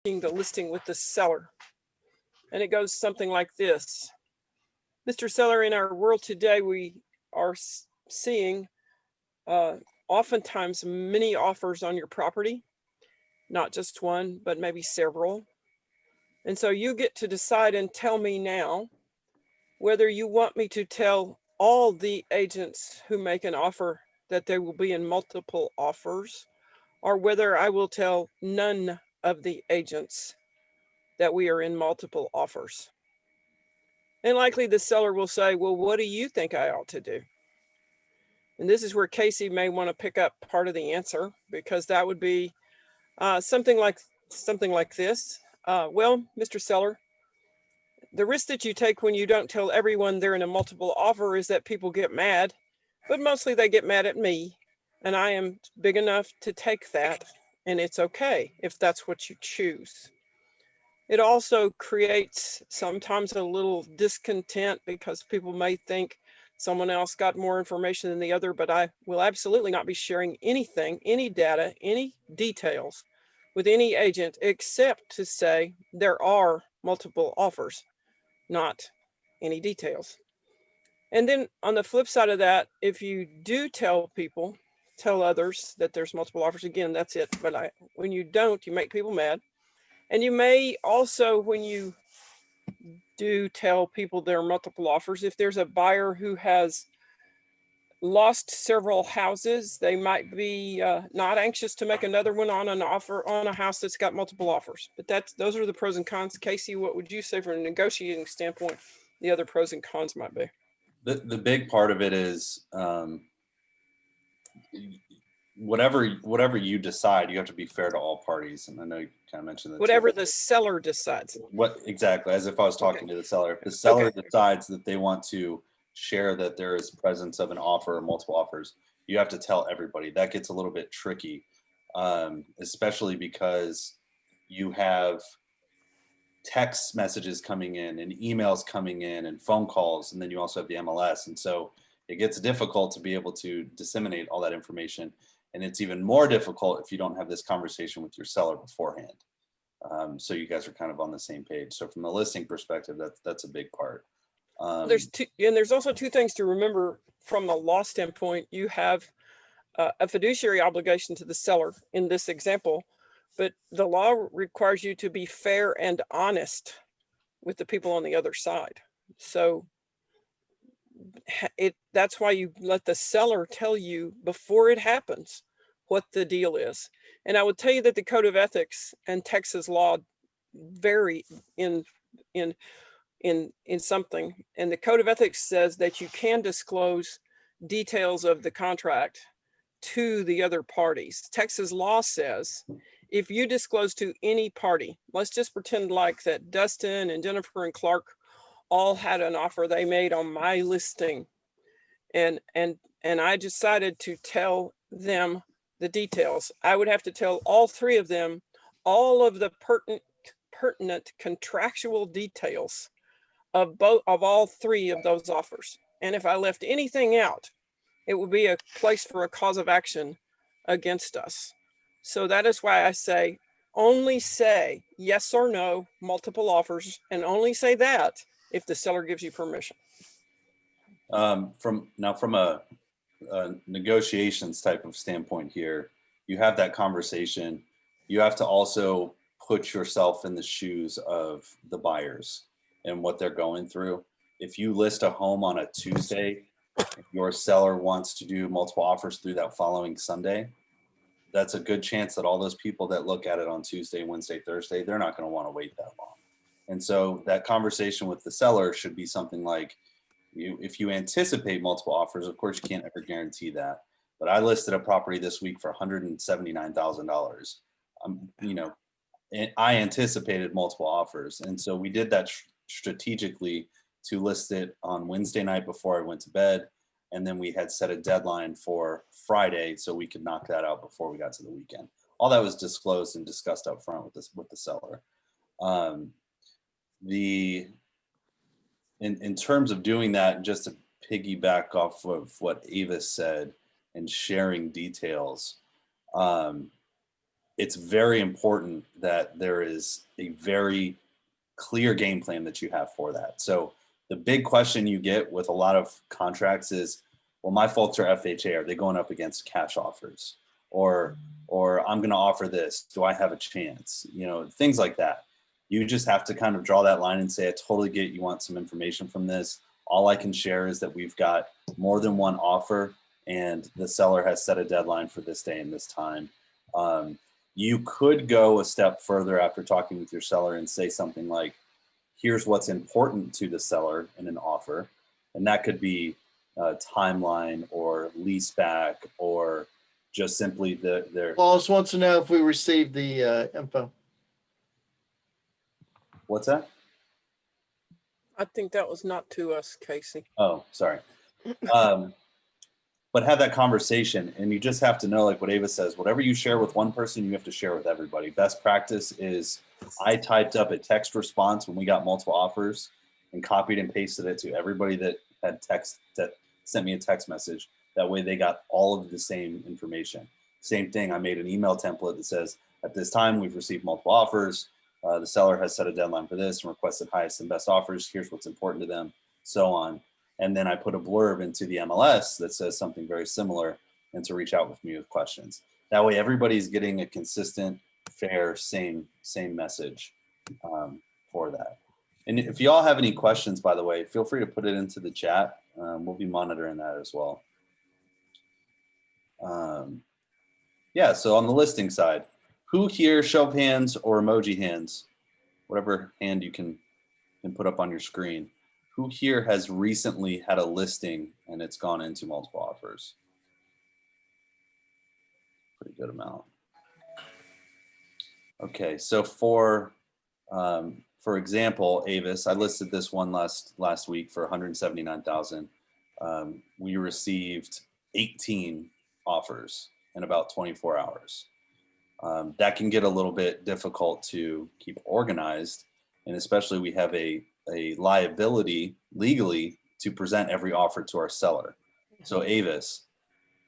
the listing with the seller. And it goes something like this. Mr. Seller, in our world today, we are seeing oftentimes many offers on your property, not just one, but maybe several. And so you get to decide and tell me now whether you want me to tell all the agents who make an offer that they will be in multiple offers, or whether I will tell none of the agents that we are in multiple offers. And likely the seller will say, well, what do you think I ought to do? And this is where Kasey may want to pick up part of the answer, because that would be something like this. Well, Mr. Seller, the risk that you take when you don't tell everyone they're in a multiple offer is that people get mad, but mostly they get mad at me, and I am big enough to take that, and it's okay if that's what you choose. It also creates sometimes a little discontent because people may think someone else got more information than the other, but I will absolutely not be sharing anything, any data, any details with any agent except to say there are multiple offers, not any details. And then on the flip side of that, if you do tell others that there's multiple offers, again, that's it. But when you don't, you make people mad. And you may also, when you do tell people there are multiple offers, if there's a buyer who has lost several houses, they might be not anxious to make another one on an offer on a house that's got multiple offers. But those are the pros and cons. Kasey, what would you say from a negotiating standpoint the other pros and cons might be? The big part of it is whatever you decide, you have to be fair to all parties. And I know you kind of mentioned that. Whatever the seller decides. What exactly? As if I was talking to the seller. If the seller decides that they want to share that there is presence of an offer or multiple offers, you have to tell everybody. That gets a little bit tricky, especially because you have text messages coming in and emails coming in and phone calls, and then you also have the MLS. And so it gets difficult to be able to disseminate all that information. And it's even more difficult if you don't have this conversation with your seller beforehand. So you guys are kind of on the same page. So from the listing perspective, that's a big part. There's also two things to remember from the law standpoint. You have a fiduciary obligation to the seller in this example, but the law requires you to be fair and honest with the people on the other side. So that's why you let the seller tell you before it happens what the deal is. And I would tell you that the Code of Ethics and Texas law vary in something. And the Code of Ethics says that you can disclose details of the contract to the other parties. Texas law says if you disclose to any party, let's just pretend like that Dustin and Jennifer and Clark all had an offer they made on my listing, and I decided to tell them the details. I would have to tell all three of them all of the pertinent contractual details of all three of those offers. And if I left anything out, it would be a place for a cause of action against us. So that is why I say only say yes or no, multiple offers, and only say that if the seller gives you permission. From a negotiations type of standpoint here, you have that conversation. You have to also put yourself in the shoes of the buyers and what they're going through. If you list a home on a Tuesday, your seller wants to do multiple offers through that following Sunday, that's a good chance that all those people that look at it on Tuesday, Wednesday, Thursday, they're not going to want to wait that long. And so that conversation with the seller should be something like, if you anticipate multiple offers, of course you can't ever guarantee that, but I listed a property this week for $179,000. And I anticipated multiple offers. And so we did that strategically to list it on Wednesday night before I went to bed. And then we had set a deadline for Friday so we could knock that out before we got to the weekend. All that was disclosed and discussed up front with the seller. In terms of doing that, just to piggyback off of what Avis said and sharing details, it's very important that there is a very clear game plan that you have for that. So the big question you get with a lot of contracts is, well, my folks are FHA. Are they going up against cash offers? Or I'm going to offer this. Do I have a chance? You know, things like that. You just have to kind of draw that line and say, I totally get you want some information from this. All I can share is that we've got more than one offer and the seller has set a deadline for this day and this time. You could go a step further after talking with your seller and say something like, here's what's important to the seller in an offer. And that could be a timeline or lease back or just simply their. Wallace wants to know if we received the info. What's that? I think that was not to us, Kasey. Oh, sorry. But have that conversation, and you just have to know, like what Avis says, whatever you share with one person, you have to share with everybody. Best practice is I typed up a text response when we got multiple offers and copied and pasted it to everybody that had text, that sent me a text message. That way they got all of the same information. Same thing, I made an email template that says, at this time, we've received multiple offers. The seller has set a deadline for this and requested highest and best offers. Here's what's important to them, so on. And then I put a blurb into the MLS that says something very similar and to reach out with me with questions. That way everybody's getting a consistent, fair, same message for that. And if you all have any questions, by the way, feel free to put it into the chat. We'll be monitoring that as well. Yeah, so on the listing side, who here, show of hands or emoji hands, whatever hand you can put up on your screen, who here has recently had a listing and it's gone into multiple offers? Pretty good amount. Okay, so for example, Avis, I listed this one last week for 179,000. We received 18 offers in about 24 hours. That can get a little bit difficult to keep organized, and especially we have a liability legally to present every offer to our seller. So Avis,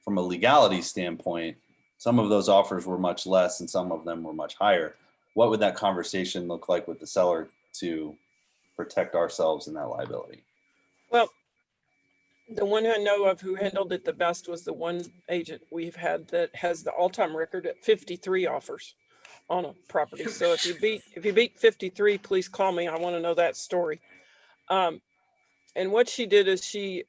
from a legality standpoint, some of those offers were much less and some of them were much higher. What would that conversation look like with the seller to protect ourselves in that liability? Well, the one I know of who handled it the best was the one agent we've had that has the all-time record at 53 offers on a property. So if you beat 53, please call me. I want to know that story. And what she did is she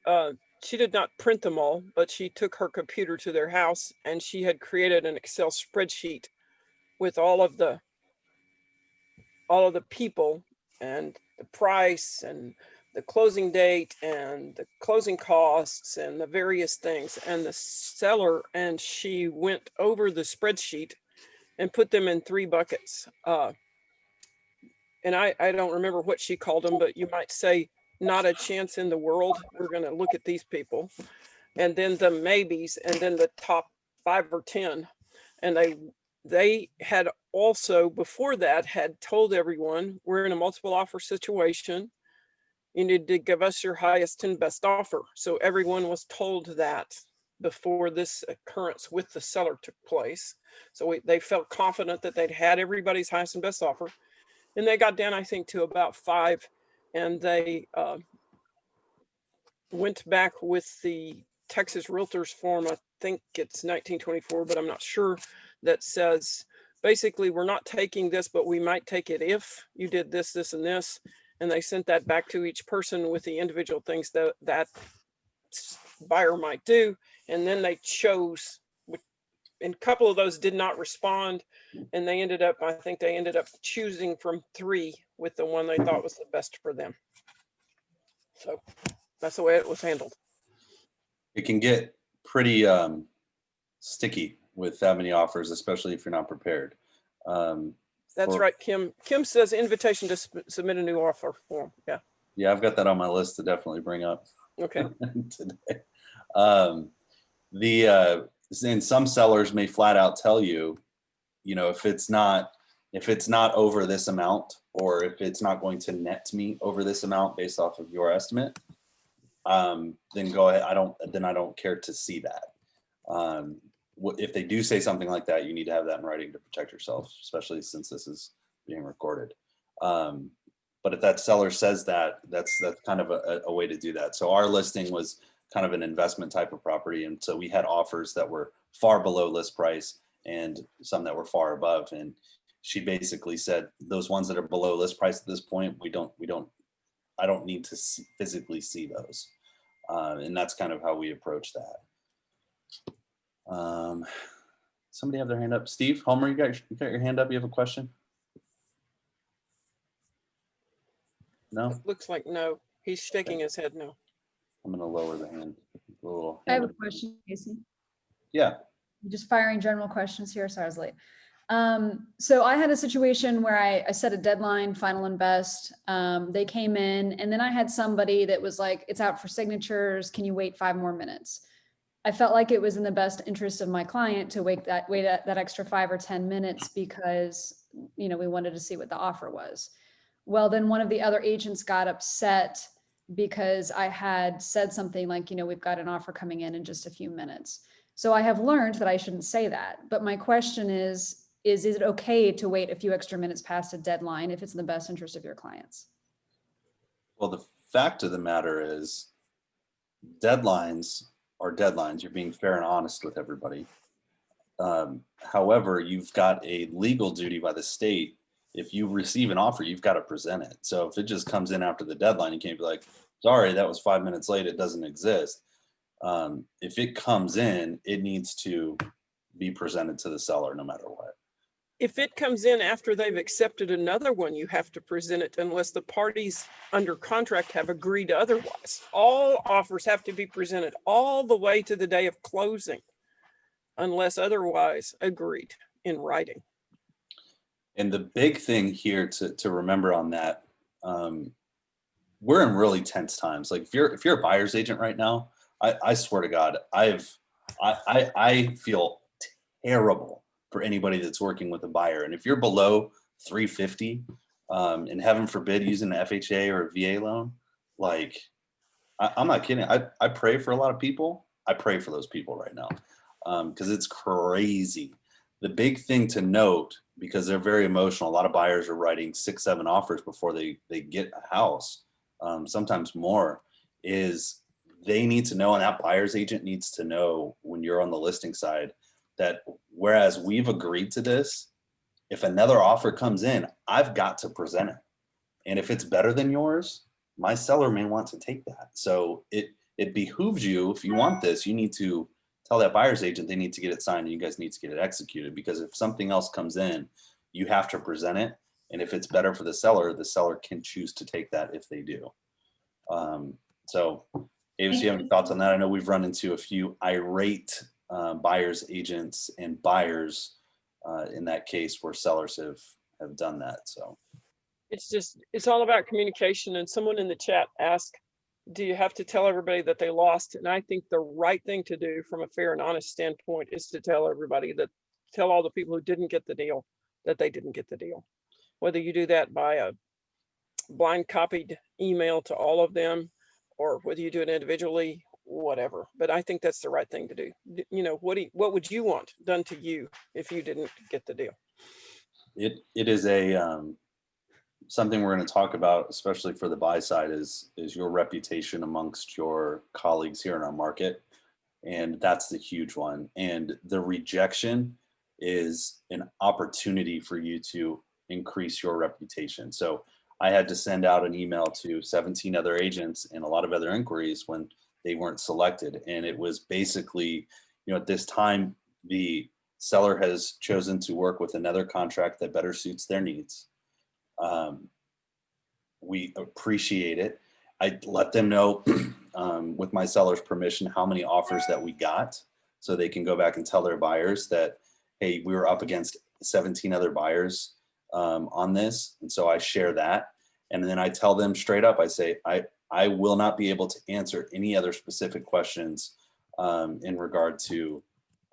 did not print them all, but she took her computer to their house and she had created an Excel spreadsheet with all of the people and the price and the closing date and the closing costs and the various things. And the seller and she went over the spreadsheet and put them in 3 buckets. And I don't remember what she called them, but you might say, not a chance in the world. We're going to look at these people. And then the maybes, and then the top 5 or 10. And they had also, before that, had told everyone, we're in a multiple offer situation. You need to give us your highest and best offer. So everyone was told that before this occurrence with the seller took place. So they felt confident that they'd had everybody's highest and best offer. And they got down, I think, to about 5. And they went back with the Texas Realtors form, I think it's 1924, but I'm not sure, that says, basically, we're not taking this, but we might take it if you did this, this, and this. And they sent that back to each person with the individual things that buyer might do. And then they chose, and a couple of those did not respond. And they ended up, I think they ended up choosing from 3 with the one they thought was the best for them. So that's the way it was handled. It can get pretty sticky with that many offers, especially if you're not prepared. That's right, Kim. Kim says invitation to submit a new offer form. Yeah. Yeah, I've got that on my list to definitely bring up. Okay. Today. And some sellers may flat out tell you, if it's not over this amount, or if it's not going to net me over this amount based off of your estimate, then go ahead. I don't care to see that. if they do say something like that, you need to have that in writing to protect yourself, especially since this is being recorded. But if that seller says that, that's kind of a way to do that. So our listing was kind of an investment type of property. And so we had offers that were far below list price and some that were far above. And she basically said, those ones that are below list price at this point, I don't need to physically see those. And that's kind of how we approach that. Somebody have their hand up. Steve, Homer, you got your hand up. You have a question? No? It looks like no. He's shaking his head no. I'm going to lower the hand. The little I have hand a up. question, Casey. Yeah. I'm just firing general questions here. Sorry, I was late. So I had a situation where I set a deadline, final and best. They came in, and then I had somebody that was like, it's out for signatures. Can you wait 5 more minutes? I felt like it was in the best interest of my client to wait that extra 5 or 10 minutes because, we wanted to see what the offer was. Well, then one of the other agents got upset because I had said something like, we've got an offer coming in just a few minutes. So I have learned that I shouldn't say that. But my question is it okay to wait a few extra minutes past a deadline if it's in the best interest of your clients? Well, the fact of the matter is deadlines are deadlines. You're being fair and honest with everybody. However, you've got a legal duty by the state. If you receive an offer, you've got to present it. So if it just comes in after the deadline, you can't be like, sorry, that was 5 minutes late. It doesn't exist. If it comes in, it needs to be presented to the seller no matter what. If it comes in after they've accepted another one, you have to present it unless the parties under contract have agreed otherwise. All offers have to be presented all the way to the day of closing unless otherwise agreed in writing. And the big thing here to remember on that, we're in really tense times. Like if you're a buyer's agent right now, I swear to God, I feel terrible for anybody that's working with a buyer. And if you're below 350, and heaven forbid using an FHA or a VA loan, like I'm not kidding. I pray for a lot of people. I pray for those people right now because it's crazy. The big thing to note, because they're very emotional, a lot of buyers are writing 6, 7 offers before they get a house, sometimes more, is they need to know, and that buyer's agent needs to know when you're on the listing side, that whereas we've agreed to this, if another offer comes in, I've got to present it. And if it's better than yours, my seller may want to take that. So it behooves you, if you want this, you need to tell that buyer's agent they need to get it signed and you guys need to get it executed, because if something else comes in, you have to present it. And if it's better for the seller can choose to take that if they do. So Avis, you have any thoughts on that? I know we've run into a few irate buyers agents and buyers in that case where sellers have done that. So It's all about communication. And someone in the chat asked, do you have to tell everybody that they lost? And I think the right thing to do from a fair and honest standpoint is to tell everybody tell all the people who didn't get the deal that they didn't get the deal. Whether you do that by a blind copied email to all of them, or whether you do it individually, whatever. But I think that's the right thing to do. What would you want done to you if you didn't get the deal? it is something we're going to talk about, especially for the buy side, is your reputation amongst your colleagues here in our market. And that's the huge one. And the rejection is an opportunity for you to increase your reputation. So I had to send out an email to 17 other agents and a lot of other inquiries when they weren't selected. And it was basically, at this time, the seller has chosen to work with another contract that better suits their needs. We appreciate it. I let them know with my seller's permission how many offers that we got, so they can go back and tell their buyers that, hey, we were up against 17 other buyers on this. And so I share that. And then I tell them straight up, I say, I will not be able to answer any other specific questions in regard to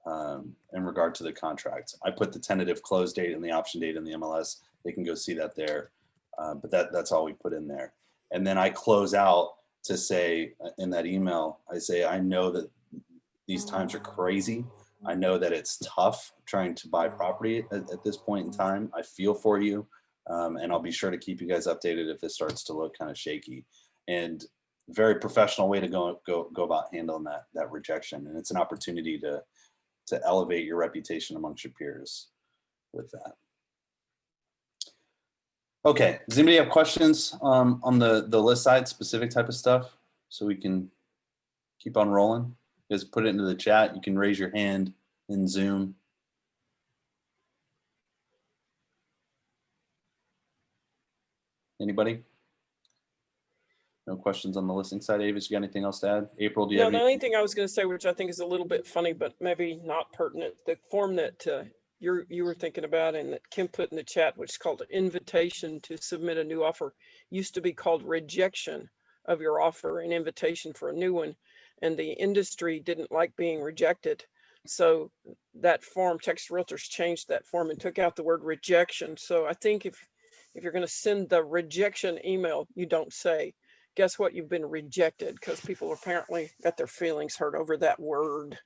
the contract. I put the tentative close date and the option date in the MLS. They can go see that there. But that's all we put in there. And then I close out to say in that email, I say, I know that these times are crazy. I know that it's tough trying to buy property at this point in time. I feel for you. And I'll be sure to keep you guys updated if it starts to look kind of shaky. And very professional way to go about handling that rejection. And it's an opportunity to elevate your reputation amongst your peers with that. Okay, does anybody have questions on the list side, specific type of stuff, so we can keep on rolling? Just put it into the chat. You can raise your hand in Zoom. Anybody? No questions on the listing side. Avis, you got anything else to add? April, do you No, have the any? only thing I was going to say, which I think is a little bit funny, but maybe not pertinent, the form that you were thinking about and that Kim put in the chat, which is called invitation to submit a new offer, used to be called rejection of your offer and invitation for a new one. And the industry didn't like being rejected. So that form, Texas Realtors changed that form and took out the word rejection. So I think if you're going to send the rejection email, you don't say, guess what, you've been rejected, because people apparently got their feelings hurt over that word.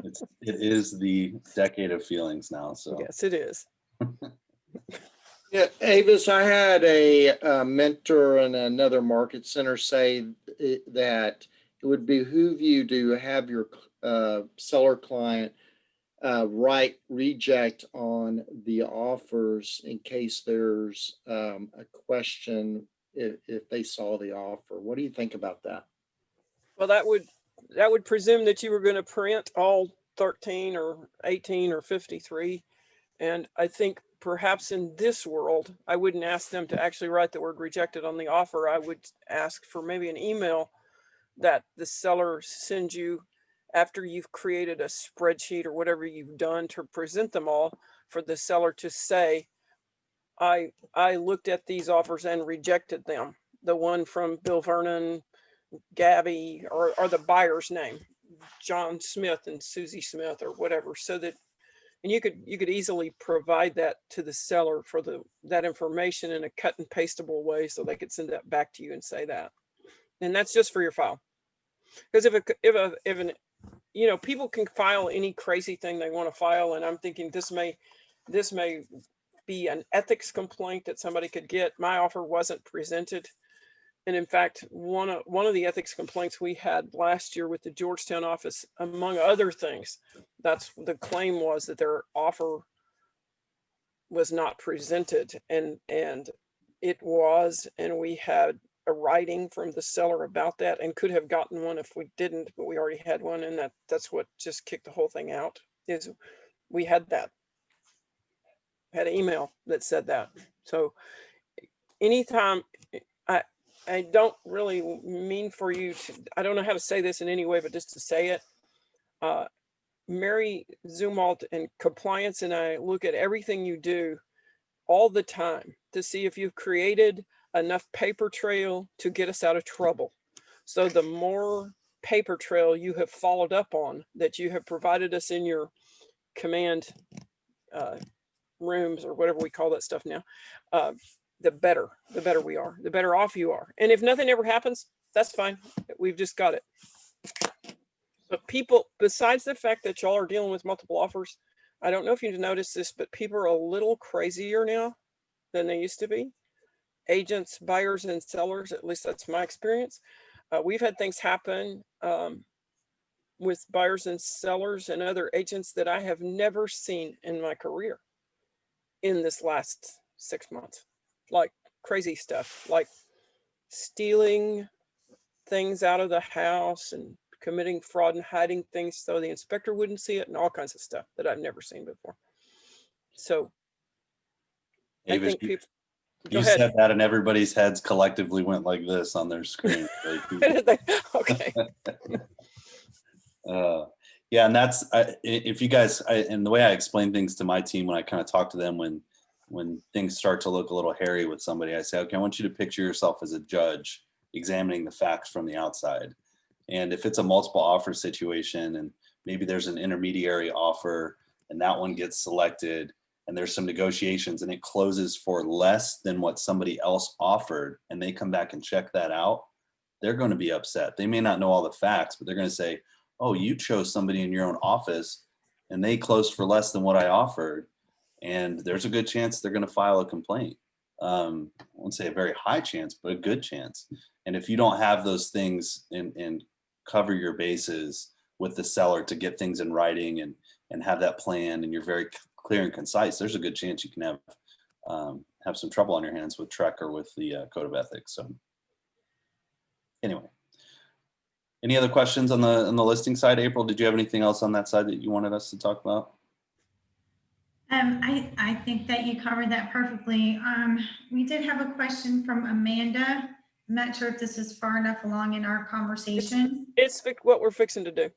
It is the decade of feelings now. So Yes, it is. Yeah, Avis, I had a mentor in another market center say that it would behoove you to have your seller client write reject on the offers in case there's a question if they saw the offer. What do you think about that? Well, that would presume that you were going to print all 13 or 18 or 53. And I think perhaps in this world, I wouldn't ask them to actually write the word rejected on the offer. I would ask for maybe an email that the seller sends you after you've created a spreadsheet or whatever you've done to present them all, for the seller to say, I looked at these offers and rejected them. The one from Bill Vernon, Gabby, or the buyer's name, John Smith and Susie Smith or whatever, so that, and you could easily provide that to the seller for that information in a cut and pastable way, so they could send that back to you and say that. And that's just for your file. Because if an people can file any crazy thing they want to file, and I'm thinking this may be an ethics complaint that somebody could get. My offer wasn't presented. And in fact, one of the ethics complaints we had last year with the Georgetown office, among other things, that's the claim was that their offer was not presented, and it was, and we had a writing from the seller about that, and could have gotten one if we didn't, but we already had one, and that's what just kicked the whole thing out. Is we had an email that said that. So anytime, I don't really mean for you to, I don't know how to say this in any way, but just to say it, Mary Zumwalt and compliance and I look at everything you do all the time to see if you've created enough paper trail to get us out of trouble. So the more paper trail you have followed up on, that you have provided us in your command rooms or whatever we call that stuff now, the better we are, the better off you are. And if nothing ever happens, that's fine. We've just got it. But people, besides the fact that y'all are dealing with multiple offers, I don't know if you've noticed this, but people are a little crazier now than they used to be. Agents, buyers, and sellers, at least that's my experience. We've had things happen with buyers and sellers and other agents that I have never seen in my career in this last 6 months. Like crazy stuff, like stealing things out of the house and committing fraud and hiding things so the inspector wouldn't see it, and all kinds of stuff that I've never seen before. So Avis, I think people, you said that and everybody's heads collectively went like this on their screen. Okay. Yeah, and that's if you guys, and the way I explain things to my team when I kind of talk to them when things start to look a little hairy with somebody, I say, okay, I want you to picture yourself as a judge examining the facts from the outside. And if it's a multiple offer situation and maybe there's an intermediary offer and that one gets selected and there's some negotiations and it closes for less than what somebody else offered, and they come back and check that out, they're going to be upset. They may not know all the facts, but they're going to say, oh, you chose somebody in your own office and they closed for less than what I offered, and there's a good chance they're going to file a complaint. I won't say a very high chance, but a good chance. And if you don't have those things and cover your bases with the seller to get things in writing and have that plan, and you're very clear and concise, there's a good chance you can have some trouble on your hands with Trek or with the code of ethics. So anyway, any other questions on the listing side? April, did you have anything else on that side that you wanted us to talk about? I think that you covered that perfectly. We did have a question from Amanda. I'm not sure if this is far enough along in our conversation. It's what we're fixing to do.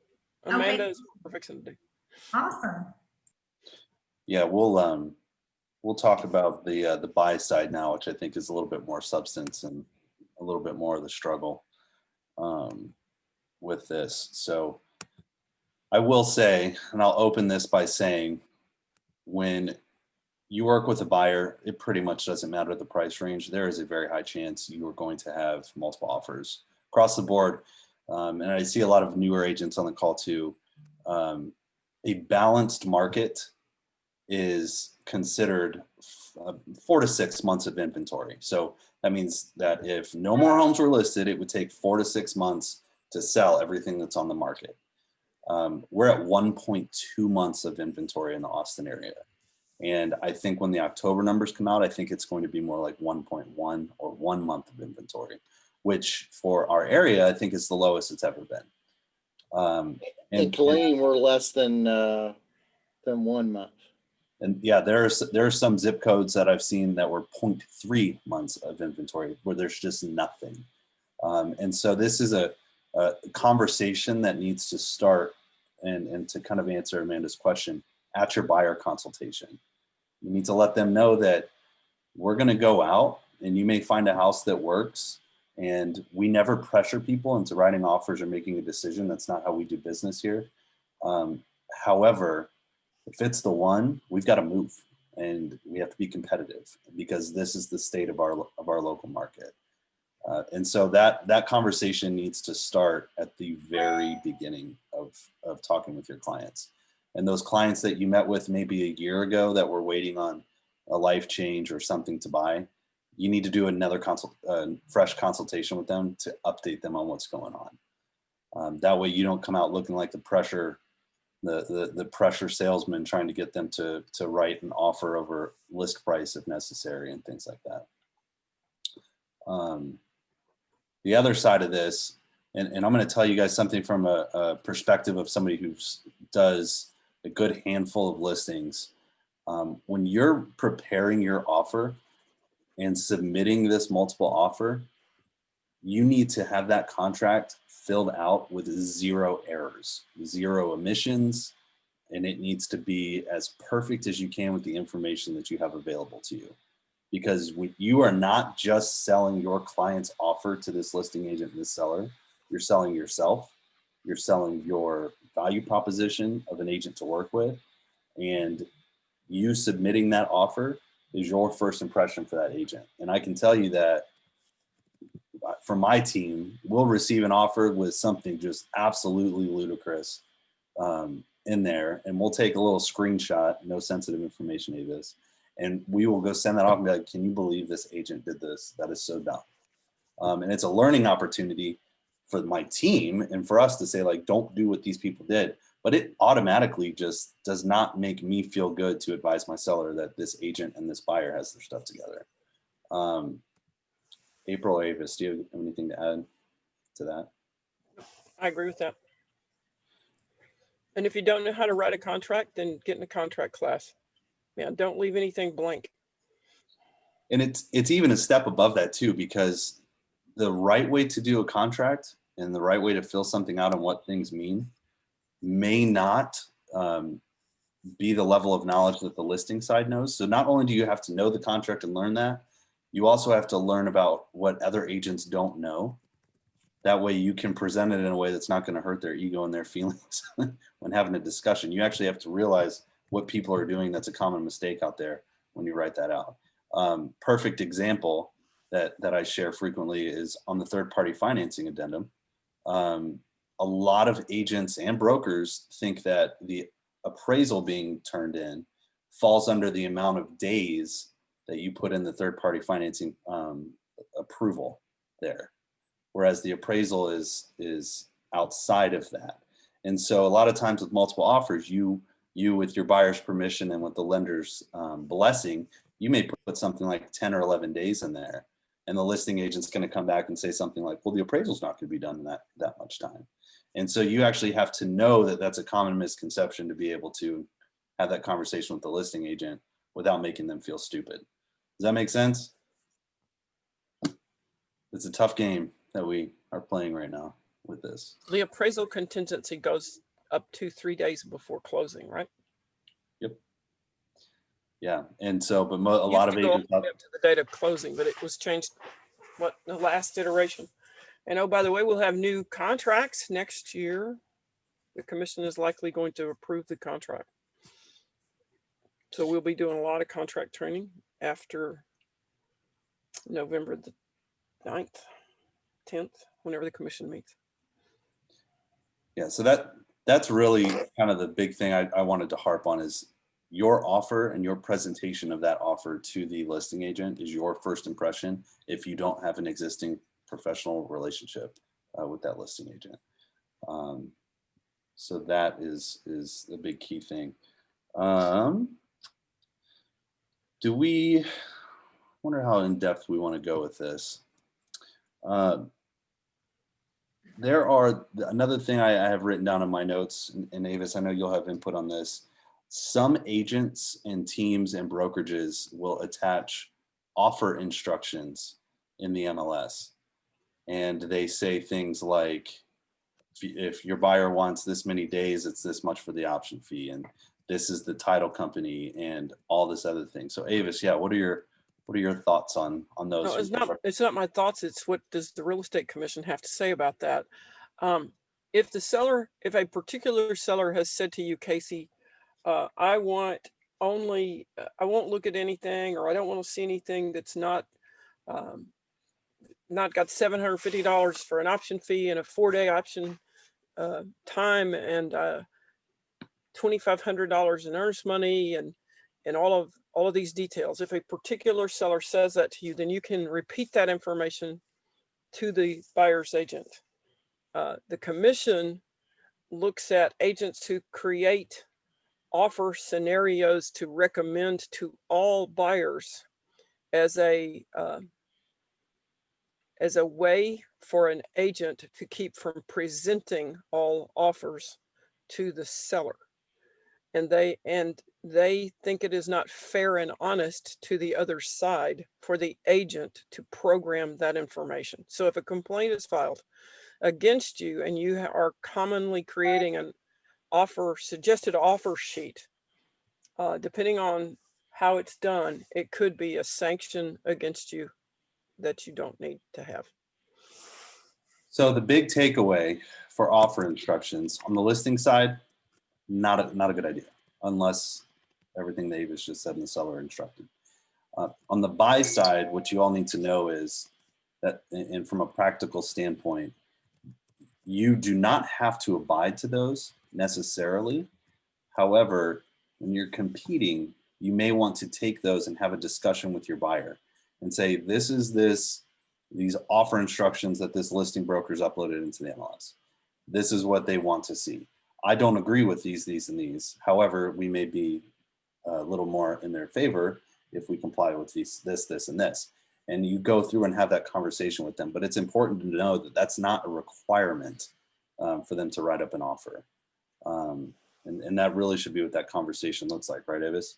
Okay. Amanda is what we're fixing to do. Awesome. Yeah, we'll talk about the buy side now, which I think is a little bit more substance and a little bit more of the struggle with this. So I will say, and I'll open this by saying, when you work with a buyer, it pretty much doesn't matter the price range. There is a very high chance you are going to have multiple offers across the board. And I see a lot of newer agents on the call too. A balanced market is considered 4 to 6 months of inventory. So that means that if no more homes were listed, it would take 4 to 6 months to sell everything that's on the market. We're at 1.2 months of inventory in the Austin area. And I think when the October numbers come out, I think it's going to be more like 1.1 or 1 month of inventory, which for our area, I think is the lowest it's ever been. And Killeen, we're less than 1 month. And yeah, there are some zip codes that I've seen that were 0.3 months of inventory where there's just nothing. And so this is a conversation that needs to start, and to kind of answer Amanda's question, at your buyer consultation. You need to let them know that we're going to go out and you may find a house that works, and we never pressure people into writing offers or making a decision. That's not how we do business here. However, if it's the one, we've got to move, and we have to be competitive because this is the state of our local market. And so that conversation needs to start at the very beginning of talking with your clients. And those clients that you met with maybe a year ago that were waiting on a life change or something to buy, you need to do another fresh consultation with them to update them on what's going on. That way you don't come out looking like the pressure salesman trying to get them to write an offer over list price if necessary and things like that. The other side of this, and I'm going to tell you guys something from a perspective of somebody who does a good handful of listings. When you're preparing your offer and submitting this multiple offer, you need to have that contract filled out with 0 errors, 0 omissions, and it needs to be as perfect as you can with the information that you have available to you. Because you are not just selling your client's offer to this listing agent and this seller, you're selling yourself, you're selling your value proposition of an agent to work with, and you submitting that offer is your first impression for that agent. And I can tell you that for my team, we'll receive an offer with something just absolutely ludicrous in there, and we'll take a little screenshot, no sensitive information, Avis, and we will go send that off and be like, can you believe this agent did this? That is so dumb. And it's a learning opportunity for my team and for us to say, like, don't do what these people did. But it automatically just does not make me feel good to advise my seller that this agent and this buyer has their stuff together. April, Avis, do you have anything to add to that? I agree with that. And if you don't know how to write a contract, then get in a contract class. Man, don't leave anything blank. And it's even a step above that too, because the right way to do a contract and the right way to fill something out and what things mean may not be the level of knowledge that the listing side knows. So not only do you have to know the contract and learn that, you also have to learn about what other agents don't know. That way you can present it in a way that's not going to hurt their ego and their feelings when having a discussion. You actually have to realize what people are doing. That's a common mistake out there when you write that out. Perfect example that I share frequently is on the third-party financing addendum. a lot of agents and brokers think that the appraisal being turned in falls under the amount of days that you put in the third-party financing approval there, whereas the appraisal is outside of that. And so a lot of times with multiple offers, you with your buyer's permission and with the lender's blessing, you may put something like 10 or 11 days in there, and the listing agent's going to come back and say something like, well, the appraisal's not going to be done in that much time. And so you actually have to know that that's a common misconception to be able to have that conversation with the listing agent without making them feel stupid. Does that make sense? It's a tough game that we are playing right now with this. The appraisal contingency goes up to 3 days before closing, right? Yep. Yeah. And so, but a lot of Used to go agents all the way up to the date of closing, but it was changed, what, the last iteration. And oh, by the way, we'll have new contracts next year. The commission is likely going to approve the contract. So we'll be doing a lot of contract training after November the 9th, 10th, whenever the commission meets. Yeah, so that's really kind of the big thing I wanted to harp on is your offer and your presentation of that offer to the listing agent is your first impression if you don't have an existing professional relationship with that listing agent. So that is a big key thing. Do we wonder how in depth we want to go with this? There are another thing I have written down in my notes, and Avis, I know you'll have input on this. Some agents and teams and brokerages will attach offer instructions in the MLS. And they say things like, if your buyer wants this many days, it's this much for the option fee. And this is the title company and all this other thing. So Avis, yeah, what are your thoughts on those? No, it's not my thoughts. It's what does the real estate commission have to say about that? If a particular seller has said to you, Kasey, I won't look at anything, or I don't want to see anything that's not got $750 for an option fee and a 4-day option time and $2,500 in earnest money and all of these details. If a particular seller says that to you, then you can repeat that information to the buyer's agent. The commission looks at agents who create offer scenarios to recommend to all buyers as a way for an agent to keep from presenting all offers to the seller. And they think it is not fair and honest to the other side for the agent to program that information. So if a complaint is filed against you and you are commonly creating an suggested offer sheet, depending on how it's done, it could be a sanction against you that you don't need to have. So the big takeaway for offer instructions on the listing side, not a good idea, unless everything that Avis just said in the seller instructed. On the buy side, what you all need to know is that, and from a practical standpoint, you do not have to abide to those necessarily. However, when you're competing, you may want to take those and have a discussion with your buyer and say, these offer instructions that this listing broker's uploaded into the MLS. This is what they want to see. I don't agree with these, and these. However, we may be a little more in their favor if we comply with this, and this. And you go through and have that conversation with them. But it's important to know that that's not a requirement for them to write up an offer. And that really should be what that conversation looks like, right, Avis?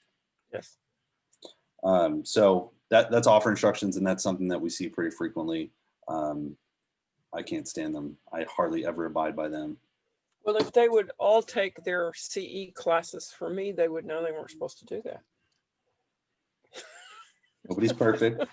Yes. So that's offer instructions, and that's something that we see pretty frequently. I can't stand them. I hardly ever abide by them. Well, if they would all take their CE classes for me, they would know they weren't supposed to do that. Nobody's perfect.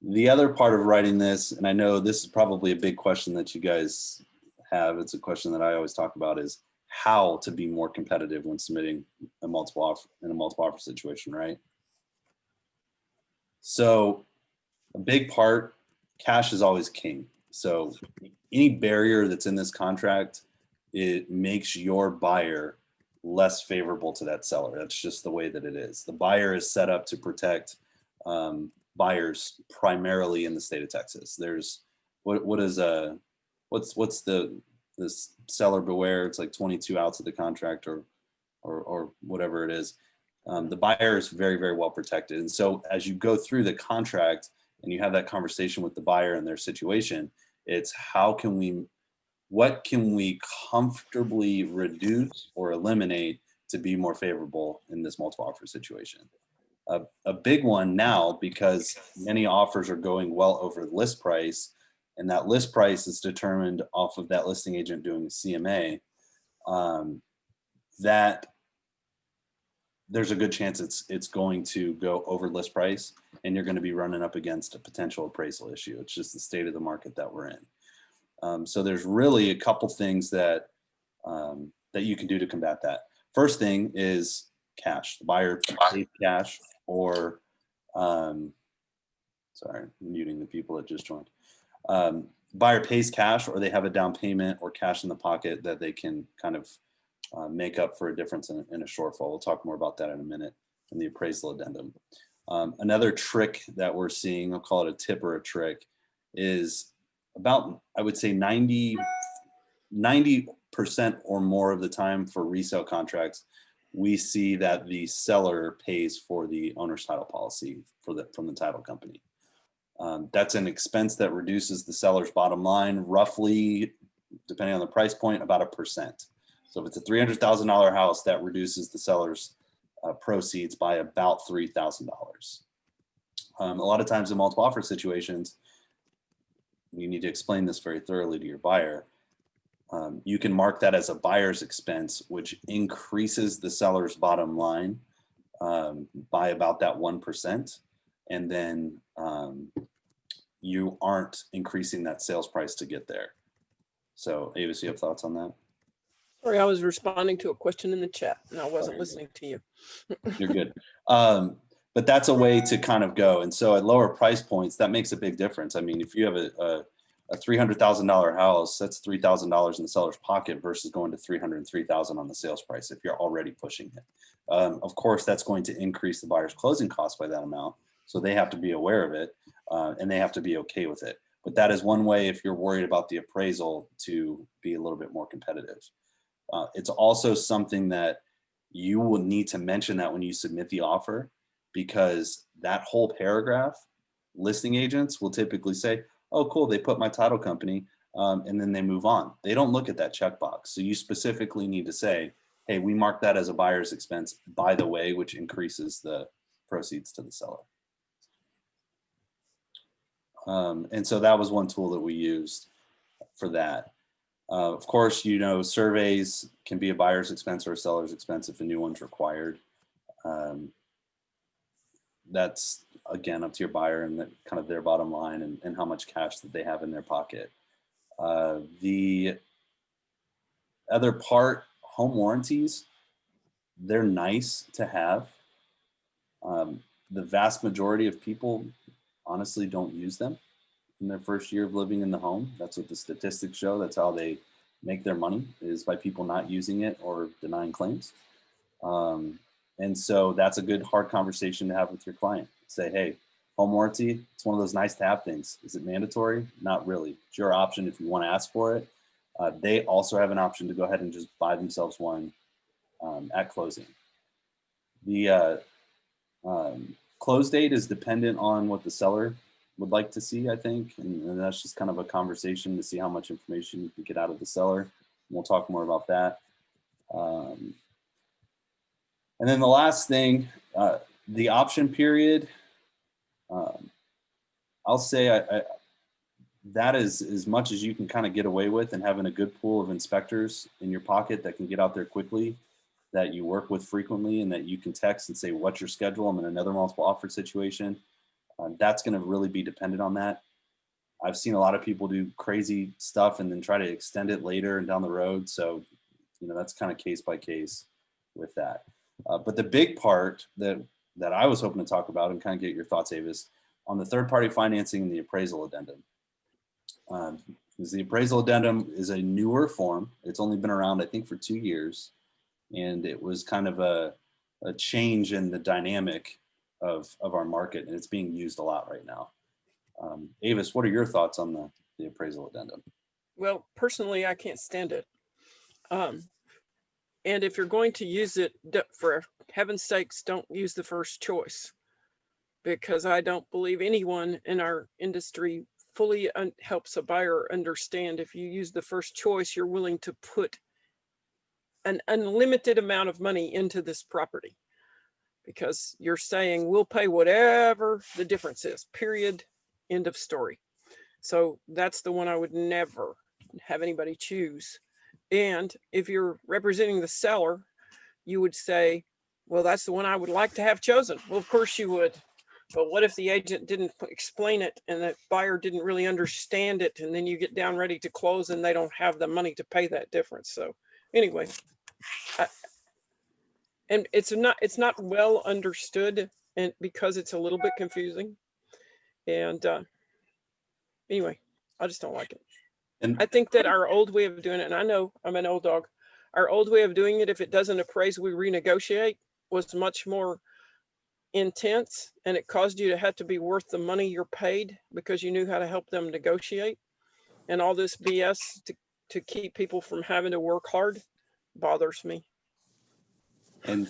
The other part of writing this, and I know this is probably a big question that you guys have, it's a question that I always talk about, is how to be more competitive when submitting a multiple offer situation, right? So a big part cash is always king. So any barrier that's in this contract, it makes your buyer less favorable to that seller. That's just the way that it is. The buyer is set up to protect buyers primarily in the state of Texas. There's what's this seller beware? It's like 22 outs of the contract or whatever it is. The buyer is very, very well protected. And so as you go through the contract and you have that conversation with the buyer and their situation, it's what can we comfortably reduce or eliminate to be more favorable in this multiple offer situation? A big one now, because many offers are going well over the list price, and that list price is determined off of that listing agent doing a CMA, that there's a good chance it's going to go over list price, and you're going to be running up against a potential appraisal issue. It's just the state of the market that we're in. So there's really a couple things that that you can do to combat that. First thing is cash. The buyer pays cash, or sorry, I'm muting the people that just joined. Buyer pays cash, or they have a down payment or cash in the pocket that they can kind of make up for a difference in a shortfall. We'll talk more about that in a minute in the appraisal addendum. Another trick that we're seeing, I'll call it a tip or a trick, is about, I would say 90% or more of the time for resale contracts, we see that the seller pays for the owner's title policy from the title company. That's an expense that reduces the seller's bottom line roughly, depending on the price point, about 1%. So if it's a $300,000 house, that reduces the seller's proceeds by about $3,000. A lot of times in multiple offer situations, you need to explain this very thoroughly to your buyer. You can mark that as a buyer's expense, which increases the seller's bottom line by about that 1%. And then you aren't increasing that sales price to get there. So Avis, you have thoughts on that? Sorry, I was responding to a question in the chat and I wasn't listening to you. You're good. But that's a way to kind of go. And so at lower price points, that makes a big difference. I mean, if you have a $300,000 house, that's $3,000 in the seller's pocket versus going to $303,000 on the sales price if you're already pushing it. Of course, that's going to increase the buyer's closing costs by that amount. So they have to be aware of it and they have to be okay with it. But that is one way, if you're worried about the appraisal, to be a little bit more competitive. It's also something that you will need to mention that when you submit the offer, because that whole paragraph, listing agents will typically say, oh, cool, they put my title company, and then they move on. They don't look at that checkbox. So you specifically need to say, hey, we mark that as a buyer's expense, by the way, which increases the proceeds to the seller. And so that was one tool that we used for that. Of course, you know, surveys can be a buyer's expense or a seller's expense if a new one's required. That's, again, up to your buyer and kind of their bottom line and how much cash that they have in their pocket. The other part, home warranties, they're nice to have. The vast majority of people honestly don't use them in their first year of living in the home. That's what the statistics show. That's how they make their money, is by people not using it or denying claims. And so that's a good hard conversation to have with your client. Say, hey, home warranty, it's one of those nice to have things. Is it mandatory? Not really. It's your option if you want to ask for it. They also have an option to go ahead and just buy themselves one at closing. The close date is dependent on what the seller would like to see, I think. And that's just kind of a conversation to see how much information you can get out of the seller. And we'll talk more about that. And then the last thing, the option period, I'll say that is as much as you can kind of get away with, and having a good pool of inspectors in your pocket that can get out there quickly, that you work with frequently, and that you can text and say, what's your schedule? I'm in another multiple offer situation. That's going to really be dependent on that. I've seen a lot of people do crazy stuff and then try to extend it later and down the road. So, you know, that's kind of case by case with that. But the big part that I was hoping to talk about and kind of get your thoughts, Avis, on the third-party financing and the appraisal addendum. Because the appraisal addendum is a newer form. It's only been around, I think, for 2 years. And it was kind of a change in the dynamic of our market, and it's being used a lot right now. Avis, what are your thoughts on the appraisal addendum? Well, personally, I can't stand it. And if you're going to use it, for heaven's sakes, don't use the first choice, because I don't believe anyone in our industry fully helps a buyer understand if you use the first choice, you're willing to put an unlimited amount of money into this property, because you're saying we'll pay whatever the difference is, period, end of story. So that's the one I would never have anybody choose. And if you're representing the seller, you would say, well, that's the one I would like to have chosen. Well, of course you would. But what if the agent didn't explain it and the buyer didn't really understand it? And then you get down ready to close and they don't have the money to pay that difference. So anyway, and it's not well understood, and because it's a little bit confusing. And anyway, I just don't like it. And I think that our old way of doing it, and I know I'm an old dog, our old way of doing it, if it doesn't appraise, we renegotiate, was much more intense, and it caused you to have to be worth the money you're paid because you knew how to help them negotiate. And all this BS to keep people from having to work hard bothers me. And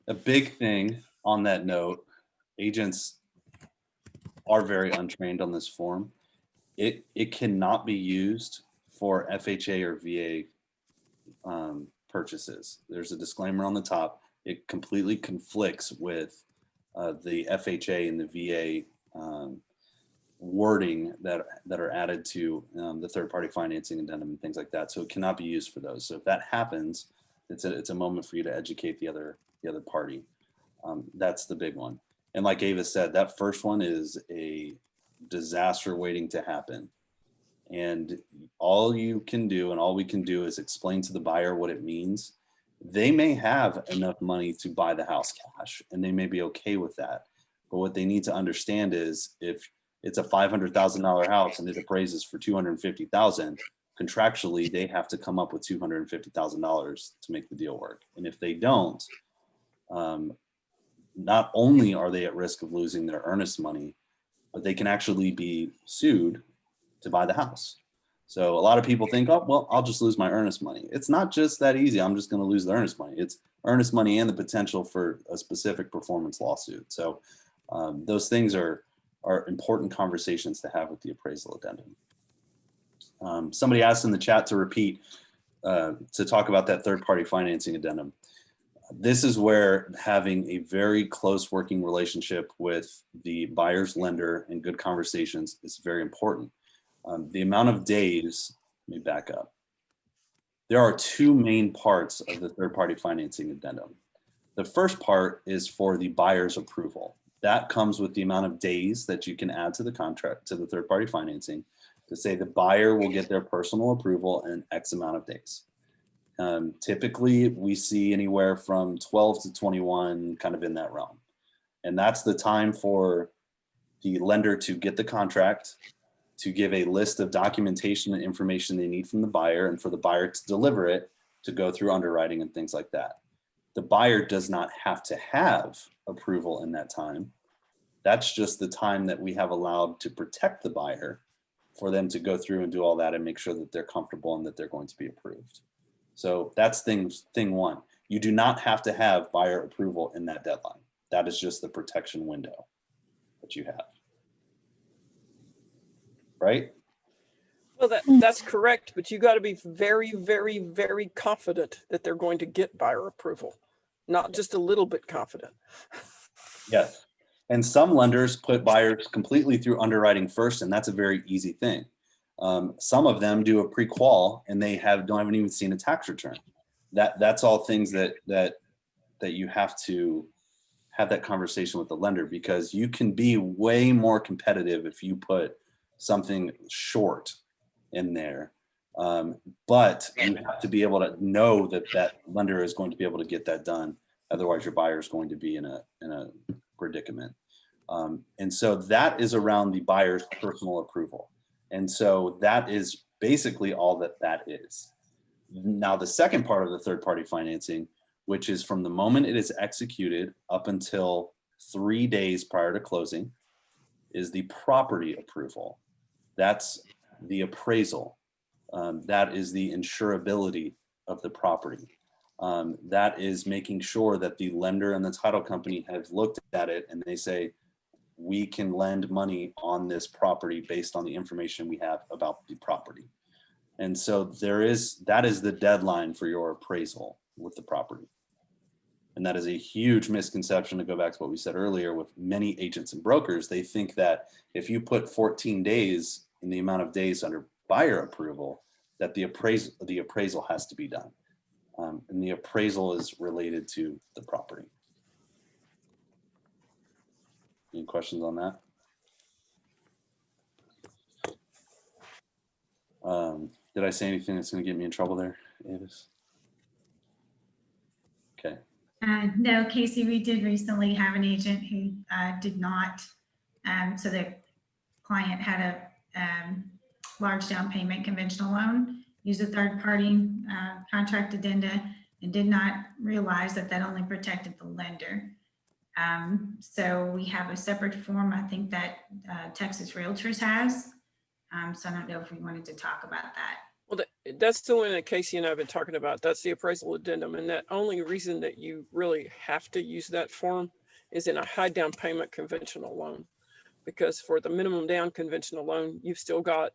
a big thing on that note, agents are very untrained on this form. It cannot be used for FHA or VA purchases. There's a disclaimer on the top. It completely conflicts with the FHA and the VA wording that are added to the third-party financing addendum and things like that. So it cannot be used for those. So if that happens, it's a moment for you to educate the other party. That's the big one. And like Avis said, that first one is a disaster waiting to happen. And all you can do and all we can do is explain to the buyer what it means. They may have enough money to buy the house cash and they may be okay with that. But what they need to understand is if it's a $500,000 house and it appraises for $250,000, contractually, they have to come up with $250,000 to make the deal work. And if they don't, not only are they at risk of losing their earnest money, but they can actually be sued to buy the house. So a lot of people think, oh, well, I'll just lose my earnest money. It's not just that easy. I'm just going to lose the earnest money. It's earnest money and the potential for a specific performance lawsuit. So those things are important conversations to have with the appraisal addendum. Somebody asked in the chat to repeat, to talk about that third-party financing addendum. This is where having a very close working relationship with the buyer's lender and good conversations is very important. The amount of days, let me back up. There are two main parts of the third-party financing addendum. The first part is for the buyer's approval. That comes with the amount of days that you can add to the contract, to the third-party financing, to say the buyer will get their personal approval in X amount of days. Typically, we see anywhere from 12 to 21, kind of in that realm. And that's the time for the lender to get the contract, to give a list of documentation and information they need from the buyer, and for the buyer to deliver it, to go through underwriting and things like that. The buyer does not have to have approval in that time. That's just the time that we have allowed to protect the buyer, for them to go through and do all that and make sure that they're comfortable and that they're going to be approved. So that's thing one. You do not have to have buyer approval in that deadline. That is just the protection window that you have. Right? Well, that's correct, but you got to be very, very, very confident that they're going to get buyer approval, not just a little bit confident. Yes. And some lenders put buyers completely through underwriting first, and that's a very easy thing. Some of them do a pre-qual and they haven't even seen a tax return. That's all things that you have to have that conversation with the lender, because you can be way more competitive if you put something short in there. But you have to be able to know that lender is going to be able to get that done. Otherwise, your buyer is going to be in a predicament. And so that is around the buyer's personal approval. And so that is basically all that that is. Now, the second part of the third party financing, which is from the moment it is executed up until 3 days prior to closing, is the property approval. That's the appraisal. That is the insurability of the property. That is making sure that the lender and the title company have looked at it and they say, we can lend money on this property based on the information we have about the property. And so that is the deadline for your appraisal with the property. And that is a huge misconception, to go back to what we said earlier with many agents and brokers. They think that if you put 14 days in the amount of days under buyer approval, that the appraisal has to be done. And the appraisal is related to the property. Any questions on that? Did I say anything that's going to get me in trouble there, Avis? Okay. No, Kasey, we did recently have an agent who did not. So the client had a large down payment conventional loan, used a third party contract addenda, and did not realize that that only protected the lender. So we have a separate form, I think, that Texas Realtors has. So I don't know if we wanted to talk about that. Well, that's the one that Kasey and I have been talking about. That's the appraisal addendum. And that only reason that you really have to use that form is in a high down payment conventional loan. Because for the minimum down conventional loan, you've still got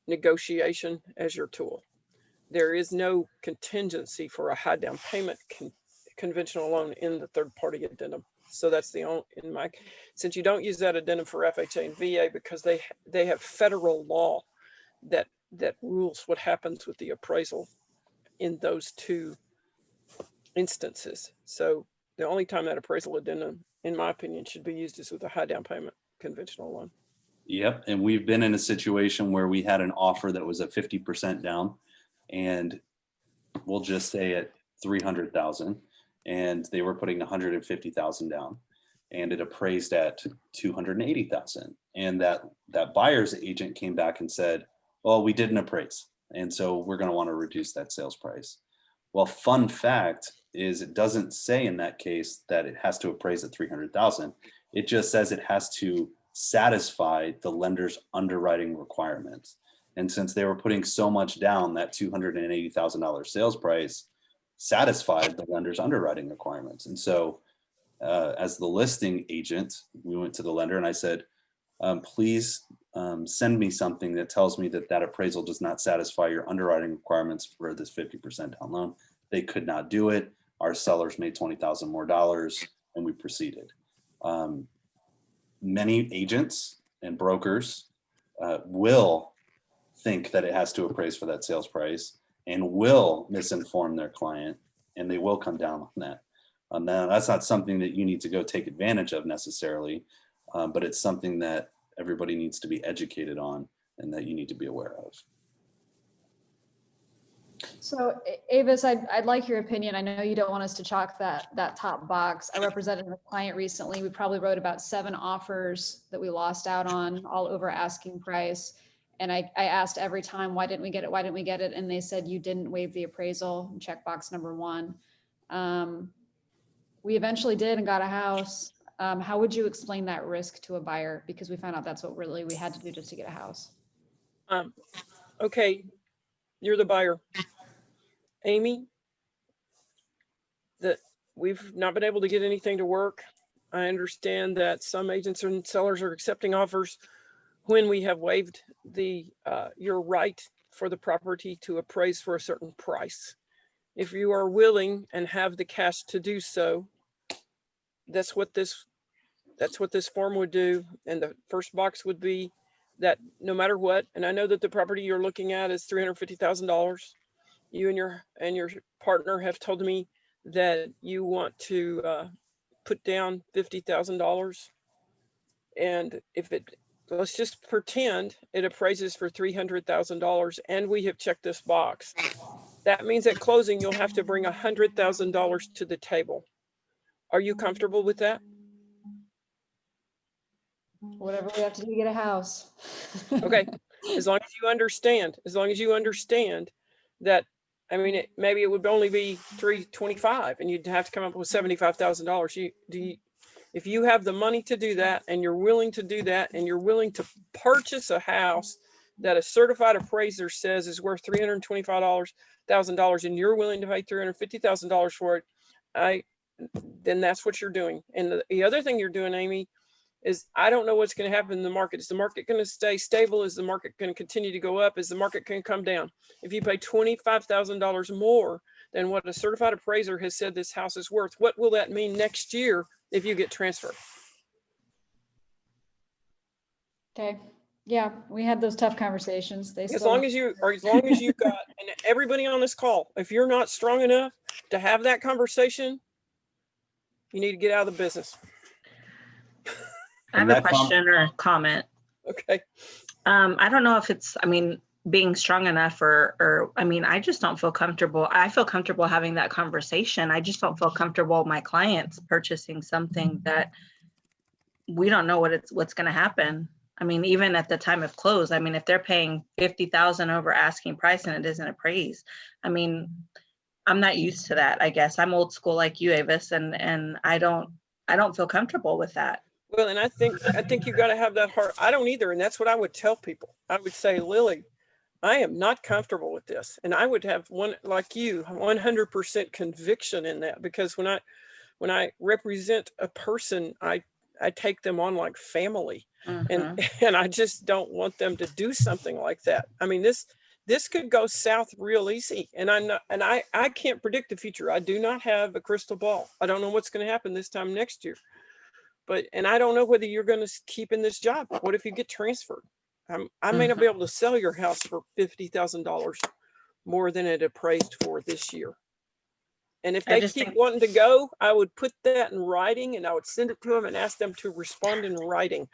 negotiation as your tool. There is no contingency for a high down payment conventional loan in the third party addendum. So that's the only, since you don't use that addendum for FHA and VA because they have federal law that rules what happens with the appraisal in those two instances. So the only time that appraisal addendum, in my opinion, should be used is with a high down payment conventional loan. Yep. And we've been in a situation where we had an offer that was at 50% down, and we'll just say at 300,000, and they were putting 150,000 down, and it appraised at 280,000. And that buyer's agent came back and said, well, we didn't appraise, and so we're going to want to reduce that sales price. Well, fun fact is it doesn't say in that case that it has to appraise at 300,000. It just says it has to satisfy the lender's underwriting requirements. And since they were putting so much down, that $280,000 sales price satisfied the lender's underwriting requirements. And so as the listing agent, we went to the lender and I said, please send me something that tells me that appraisal does not satisfy your underwriting requirements for this 50% down loan. They could not do it. Our sellers made $20,000 more, and we proceeded. Many agents and brokers will think that it has to appraise for that sales price and will misinform their client, and they will come down on that. Now, that's not something that you need to go take advantage of necessarily, but it's something that everybody needs to be educated on and that you need to be aware of. So Avis, I'd like your opinion. I know you don't want us to chalk that top box. I represented a client recently. We probably wrote about 7 offers that we lost out on, all over asking price. And I asked every time, why didn't we get it? Why didn't we get it? And they said, you didn't waive the appraisal, checkbox number 1. We eventually did and got a house. How would you explain that risk to a buyer? Because we found out that's what really we had to do just to get a house. Okay, you're the buyer. Amy, we've not been able to get anything to work. I understand that some agents and sellers are accepting offers when we have waived your right for the property to appraise for a certain price. If you are willing and have the cash to do so, that's what this form would do. And the first box would be that no matter what, and I know that the property you're looking at is $350,000. You and your partner have told me that you want to put down $50,000. And let's just pretend it appraises for $300,000 and we have checked this box. That means at closing, you'll have to bring $100,000 to the table. Are you comfortable with that? Whatever we have to do to get a house. Okay. As long as you understand that, I mean, maybe it would only be 325 and you'd have to come up with $75,000. If you have the money to do that and you're willing to do that and you're willing to purchase a house that a certified appraiser says is worth $325,000 and you're willing to pay $350,000 for it, then that's what you're doing. And the other thing you're doing, Amy, is I don't know what's going to happen in the market. Is the market going to stay stable? Is the market going to continue to go up? Is the market going to come down? If you pay $25,000 more than what a certified appraiser has said this house is worth, what will that mean next year if you get transferred? Okay. Yeah, we had those tough conversations. As long as you've got, and everybody on this call, if you're not strong enough to have that conversation, you need to get out of the business. I have a question or a comment. Okay. I don't know if it's, I mean, being strong enough or I mean, I just don't feel comfortable. I feel comfortable having that conversation. I just don't feel comfortable my clients purchasing something that we don't know what's going to happen. I mean, even at the time of close, I mean, if they're paying $50,000 over asking price and it isn't appraised, I mean, I'm not used to that. I guess I'm old school like you, Avis, and I don't feel comfortable with that. Well, and I think you got to have that heart. I don't either. And that's what I would tell people. I would say, Lily, I am not comfortable with this. And I would have one, like you, 100% conviction in that, because when I represent a person, I take them on like family. Mm-hmm. And I just don't want them to do something like that. I mean, this could go south real easy. And I can't predict the future. I do not have a crystal ball. I don't know what's going to happen this time next year. And I don't know whether you're going to keep in this job. What if you get transferred? I may not be able to sell your house for $50,000 more than it appraised for this year. And if they keep wanting to go, I would put that in writing and I would send it to them and ask them to respond in writing.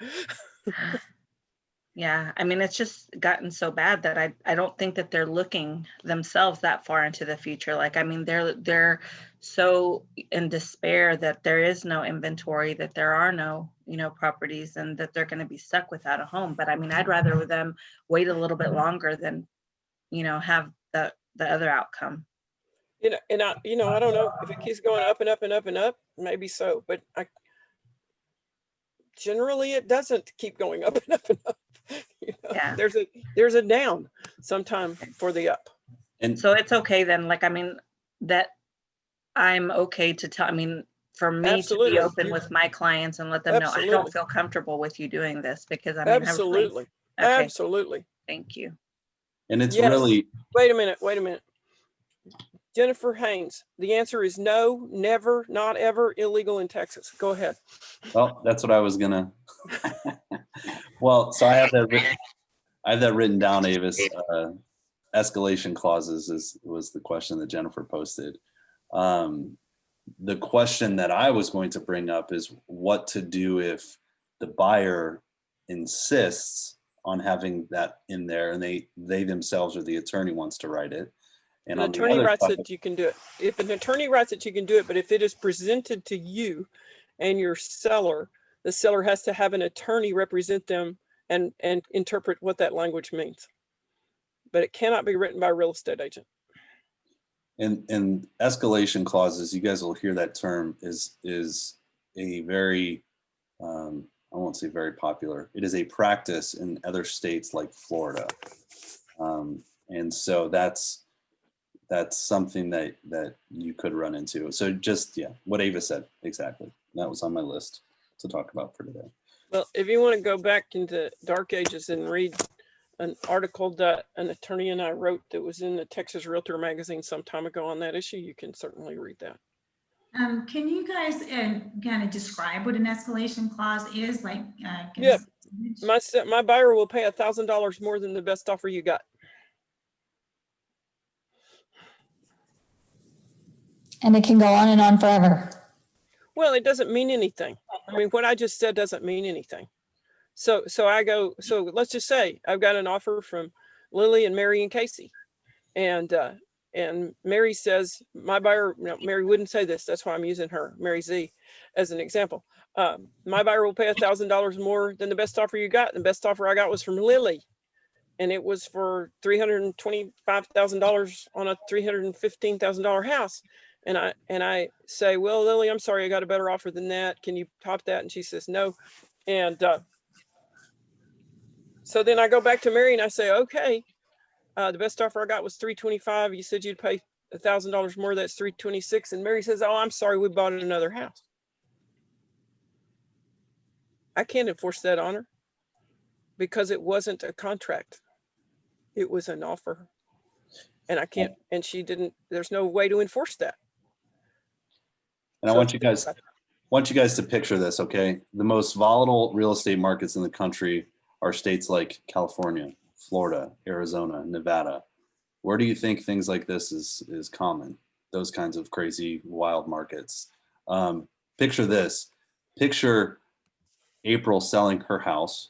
Yeah, I mean, it's just gotten so bad that I don't think that they're looking themselves that far into the future. Like, I mean, they're so in despair that there is no inventory, that there are no, properties, and that they're going to be stuck without a home. But I mean, I'd rather them wait a little bit longer than, have the other outcome. And I don't know if it keeps going up and up and up and up, maybe so, but generally it doesn't keep going up and up and up. Yeah. There's a down sometime for the up. And so it's okay then, like, I mean, that I'm okay to tell, I mean, for me Absolutely. to be open with my clients and let them Absolutely. know I don't feel comfortable with you doing this, because I mean, Absolutely. Okay. Absolutely. Thank you. And it's really, wait a minute. Jennifer Haynes, the answer is no, never, not ever, illegal in Texas. Go ahead. well, that's what I was gonna. Well, so I have that written down, Avis. Escalation clauses was the question that Jennifer posted. The question that I was going to bring up is what to do if the buyer insists on having that in there and they themselves or the attorney wants to write it. And an attorney writes it, you can do it. If an attorney writes it, you can do it. But if it is presented to you and your seller, the seller has to have an attorney represent them and interpret what that language means. But it cannot be written by a real estate agent. And escalation clauses, you guys will hear that term, is a very, I won't say very popular. It is a practice in other states like Florida. And so that's something that you could run into. So just, what Ava said, exactly. That was on my list to talk about for today. Well, if you want to go back into Dark Ages and read an article that an attorney and I wrote that was in the Texas Realtor magazine some time ago on that issue, you can certainly read that. Can you guys kind of describe what an escalation clause is? Like, yeah, my buyer will pay $1,000 more than the best offer you got. And it can go on and on forever. Well, it doesn't mean anything. I mean, what I just said doesn't mean anything. So let's just say I've got an offer from Lily and Mary and Kasey. And Mary says, my buyer, Mary wouldn't say this. That's why I'm using her, Mary Z, as an example. My buyer will pay $1,000 more than the best offer you got. And the best offer I got was from Lily. and it was for $325,000 on a $315,000 house. And I say, well, Lily, I'm sorry, I got a better offer than that. Can you top that? And she says, no. And so then I go back to Mary and I say, okay, the best offer I got was 325. You said you'd pay $1,000 more. That's 326. And Mary says, oh, I'm sorry, we bought another house. I can't enforce that on her because it wasn't a contract. It was an offer. And I can't, and she didn't, there's no way to enforce that. And I want you guys to picture this, okay? The most volatile real estate markets in the country are states like California, Florida, Arizona, Nevada. Where do you think things like this is common? Those kinds of crazy, wild markets. Picture this. Picture April selling her house.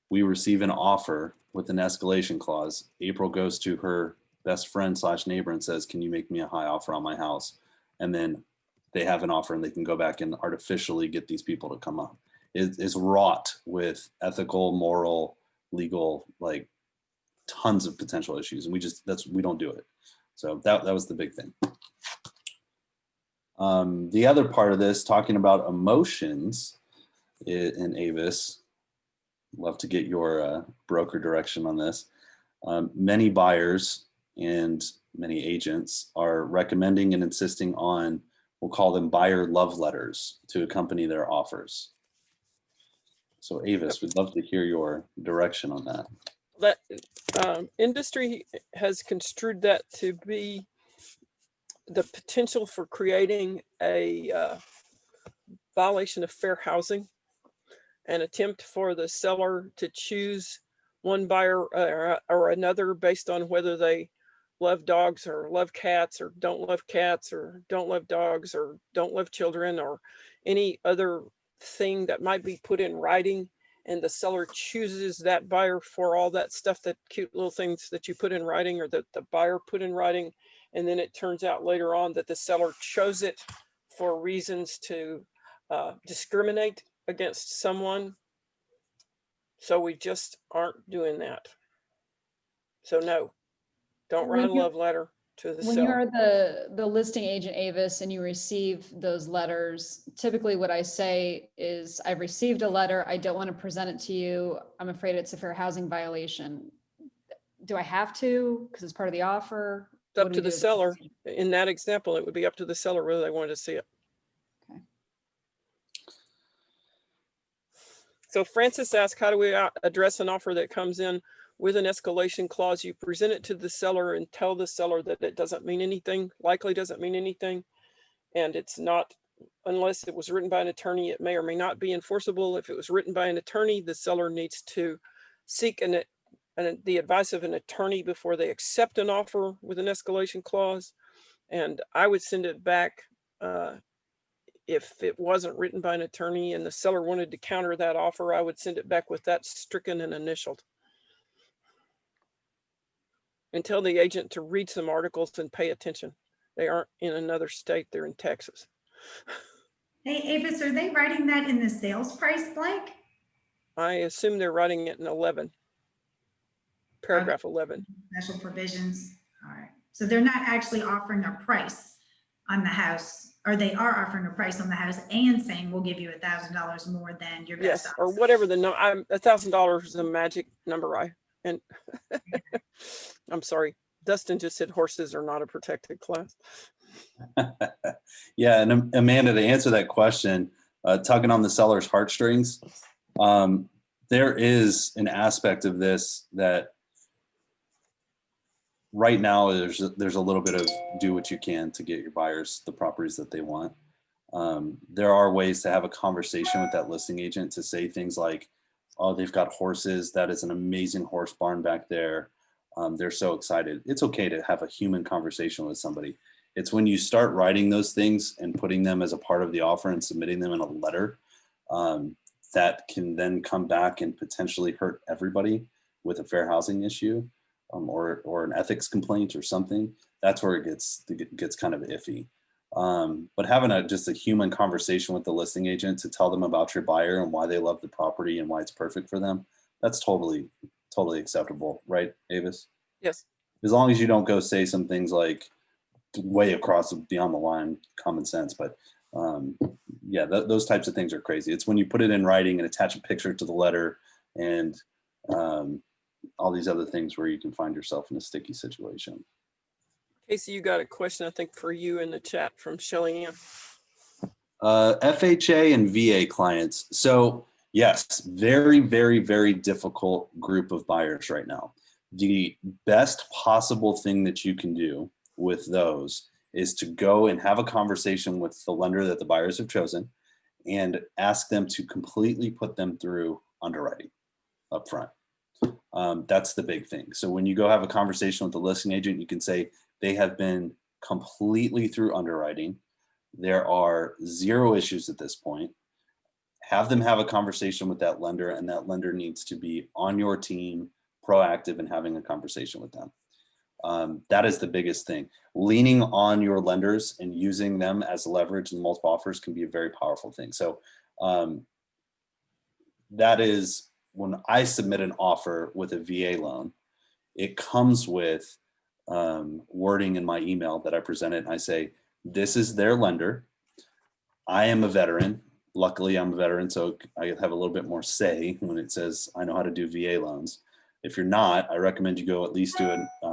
We receive an offer with an escalation clause. April goes to her best friend / neighbor and says, can you make me a high offer on my house? And then they have an offer and they can go back and artificially get these people to come up. It is wrought with ethical, moral, legal, like tons of potential issues. And we don't do it. So that was the big thing. The other part of this, talking about emotions in Avis, love to get your broker direction on this. Many buyers and many agents are recommending and insisting on, we'll call them buyer love letters to accompany their offers. So Avis, we'd love to hear your direction on that. That industry has construed that to be the potential for creating a violation of fair housing, an attempt for the seller to choose one buyer or another based on whether they love dogs or love cats or don't love cats or don't love dogs or don't love children or any other thing that might be put in writing, and the seller chooses that buyer for all that stuff, that cute little things that you put in writing or that the buyer put in writing. And then it turns out later on that the seller chose it for reasons to discriminate against someone. So we just aren't doing that. So no, don't write a love letter to the When seller. you're the listing agent, Avis, and you receive those letters, typically what I say is, I've received a letter. I don't want to present it to you. I'm afraid it's a fair housing violation. Do I have to? Because it's part of the offer. It's up to the seller. In that example, it would be up to the seller whether they wanted to see it. Okay. So Francis asked, how do we address an offer that comes in with an escalation clause? You present it to the seller and tell the seller that it doesn't mean anything, likely doesn't mean anything. And it's not, unless it was written by an attorney, it may or may not be enforceable. If it was written by an attorney, the seller needs to seek the advice of an attorney before they accept an offer with an escalation clause. And I would send it back if it wasn't written by an attorney and the seller wanted to counter that offer, I would send it back with that stricken and initialed. And tell the agent to read some articles and pay attention. They aren't in another state, they're in Texas. Hey, Avis, are they writing that in the sales price blank? I assume they're writing it in 11. Paragraph 11. Special provisions. All right. So they're not actually offering a price on the house, or they are offering a price on the house and saying, we'll give you $1,000 more than your best Yes, or offer. whatever the number. $1,000 is a magic number. I'm sorry. Dustin just said horses are not a protected class. Yeah, and Amanda, to answer that question, tugging on the seller's heartstrings, there is an aspect of this that right now there's a little bit of do what you can to get your buyers the properties that they want. There are ways to have a conversation with that listing agent to say things like, oh, they've got horses. That is an amazing horse barn back there. They're so excited. It's okay to have a human conversation with somebody. It's when you start writing those things and putting them as a part of the offer and submitting them in a letter, that can then come back and potentially hurt everybody with a fair housing issue, or an ethics complaint or something. That's where it gets kind of iffy. But having just a human conversation with the listing agent to tell them about your buyer and why they love the property and why it's perfect for them, that's totally totally acceptable, right, Avis? Yes. As long as you don't go say some things like way across beyond the line, common sense. But yeah, those types of things are crazy. It's when you put it in writing and attach a picture to the letter and all these other things where you can find yourself in a sticky situation. Casey, you got a question, I think, for you in the chat from Shelly Ann. FHA and VA clients. So yes, very, very, very difficult group of buyers right now. The best possible thing that you can do with those is to go and have a conversation with the lender that the buyers have chosen and ask them to completely put them through underwriting up front. That's the big thing. So when you go have a conversation with the listing agent, you can say they have been completely through underwriting. There are 0 issues at this point. Have them have a conversation with that lender, and that lender needs to be on your team, proactive in having a conversation with them. That is the biggest thing. Leaning on your lenders and using them as leverage in multiple offers can be a very powerful thing. So that is when I submit an offer with a VA loan, it comes with wording in my email that I present it. And I say, this is their lender. I am a veteran. Luckily, I'm a veteran, so I have a little bit more say when it says I know how to do VA loans. If you're not, I recommend you go at least do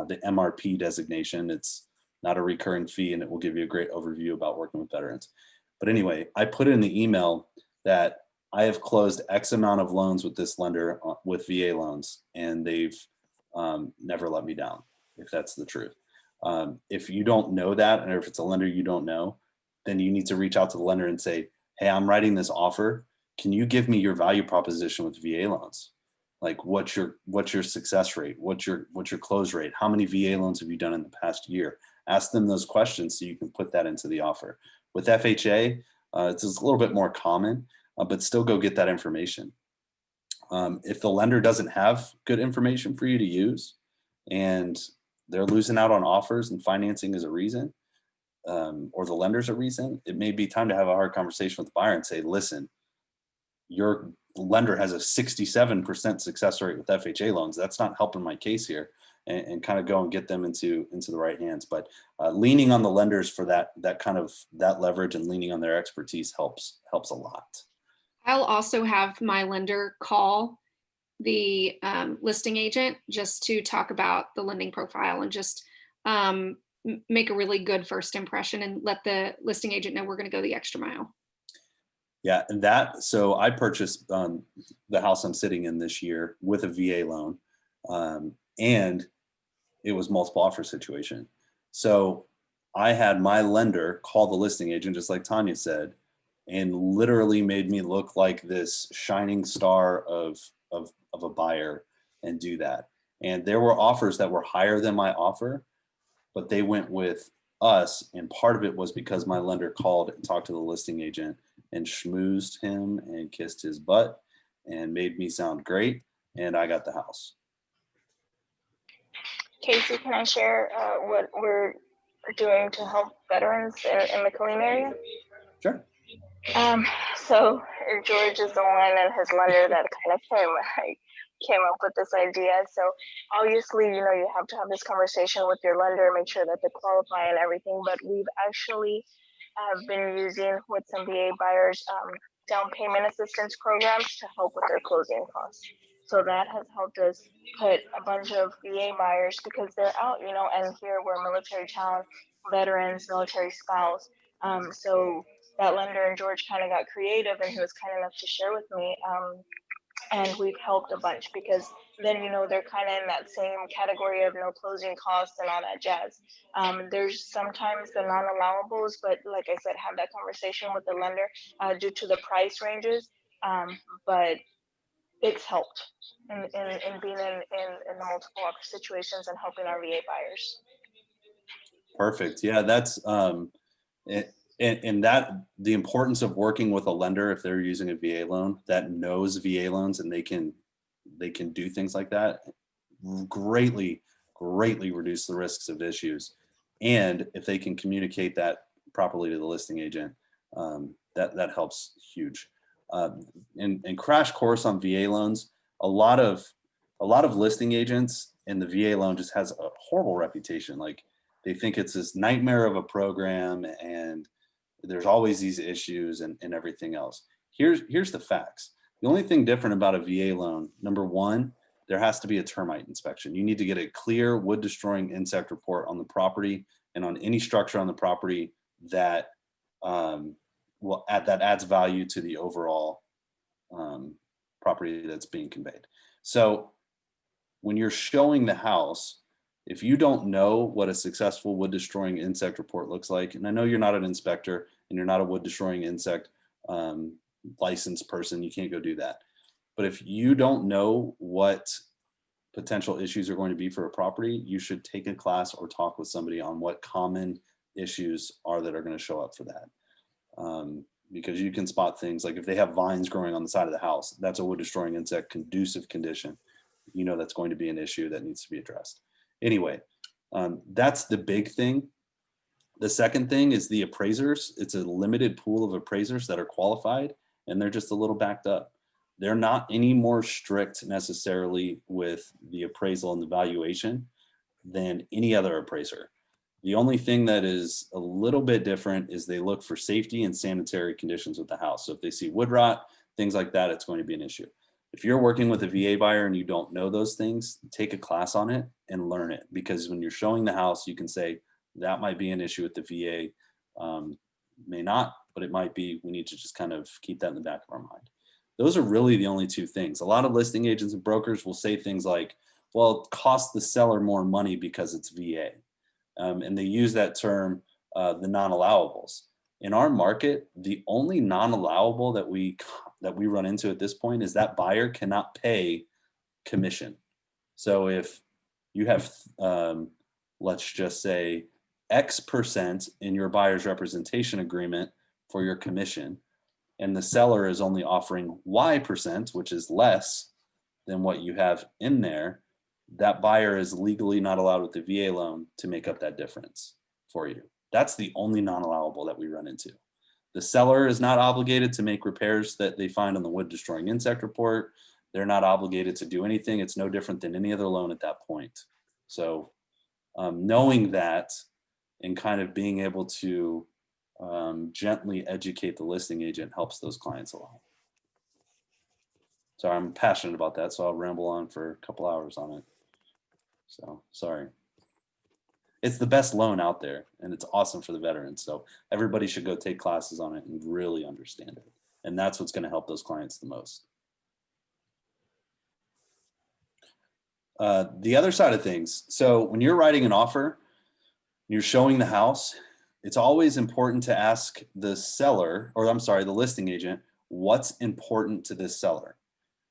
the MRP designation. It's not a recurring fee, and it will give you a great overview about working with veterans. But anyway, I put in the email that I have closed X amount of loans with this lender with VA loans, and they've never let me down, if that's the truth. If you don't know that, and if it's a lender you don't know, then you need to reach out to the lender and say, hey, I'm writing this offer. Can you give me your value proposition with VA loans? Like what's your success rate? What's your close rate? How many VA loans have you done in the past year? Ask them those questions so you can put that into the offer. With FHA, it's a little bit more common, but still go get that information. If the lender doesn't have good information for you to use and they're losing out on offers and financing is a reason, or the lender's a reason, it may be time to have a hard conversation with the buyer and say, listen, your lender has a 67% success rate with FHA loans. That's not helping my case here, and kind of go and get them into the right hands. But leaning on the lenders for that leverage and leaning on their expertise helps a lot. I'll also have my lender call the listing agent just to talk about the lending profile and just make a really good first impression and let the listing agent know we're going to go the extra mile. Yeah, and so I purchased the house I'm sitting in this year with a VA loan, and it was multiple offer situation. So I had my lender call the listing agent, just like Tanya said, and literally made me look like this shining star of a buyer and do that. And there were offers that were higher than my offer, but they went with us. And part of it was because my lender called and talked to the listing agent and schmoozed him and kissed his butt and made me sound great. And I got the house. Casey, can I share what we're doing to help veterans in the Killeen area? Sure. So George is the one and his lender that kind of came up with this idea. So obviously, you have to have this conversation with your lender, make sure that they qualify and everything. But we've actually been using with some VA buyers down payment assistance programs to help with their closing costs. So that has helped us put a bunch of VA buyers, because they're out, and here we're military town, veterans, military spouse. So that lender and George kind of got creative, and he was kind enough to share with me. And we've helped a bunch, because then, they're kind of in that same category of no closing costs and all that jazz. There's sometimes the non-allowables, but like I said, have that conversation with the lender due to the price ranges. But it's helped in being in the multiple offer situations and helping our VA buyers. Perfect. Yeah, that's and that the importance of working with a lender, if they're using a VA loan, that knows VA loans and they can do things like that, greatly reduce the risks of issues. And if they can communicate that properly to the listing agent, that helps huge. And crash course on VA loans, a lot of a lot of listing agents and the VA loan just has a horrible reputation. Like they think it's this nightmare of a program and there's always these issues and everything else. Here's the facts. The only thing different about a VA loan, number one, there has to be a termite inspection. You need to get a clear wood destroying insect report on the property and on any structure on the property that that adds value to the overall property that's being conveyed. So when you're showing the house, if you don't know what a successful wood destroying insect report looks like, and I know you're not an inspector and you're not a wood destroying insect licensed person, you can't go do that. But if you don't know what potential issues are going to be for a property, you should take a class or talk with somebody on what common issues are that are going to show up for that. Because you can spot things like if they have vines growing on the side of the house, that's a wood destroying insect conducive condition. You know that's going to be an issue that needs to be addressed. Anyway, that's the big thing. The second thing is the appraisers. It's a limited pool of appraisers that are qualified, and they're just a little backed up. They're not any more strict necessarily with the appraisal and the valuation than any other appraiser. The only thing that is a little bit different is they look for safety and sanitary conditions with the house. So if they see wood rot, things like that, it's going to be an issue. If you're working with a VA buyer and you don't know those things, take a class on it and learn it. Because when you're showing the house, you can say, that might be an issue with the VA. May not, but it might be. We need to just kind of keep that in the back of our mind. Those are really the only two things. A lot of listing agents and brokers will say things like, well, it costs the seller more money because it's VA. And they use that term, the non-allowables. In our market, the only non-allowable that we run into at this point is that buyer cannot pay commission. So if you have, let's just say, X% in your buyer's representation agreement for your commission, and the seller is only offering Y%, which is less than what you have in there, that buyer is legally not allowed with the VA loan to make up that difference for you. That's the only non-allowable that we run into. The seller is not obligated to make repairs that they find on the wood destroying insect report. They're not obligated to do anything. It's no different than any other loan at that point. So knowing that and kind of being able to gently educate the listing agent helps those clients a lot. So I'm passionate about that, so I'll ramble on for a couple hours on it. So sorry. It's the best loan out there and it's awesome for the veterans. So everybody should go take classes on it and really understand it. And that's what's going to help those clients the most. The other side of things. So when you're writing an offer, you're showing the house, it's always important to ask the seller, or I'm sorry, the listing agent, what's important to this seller.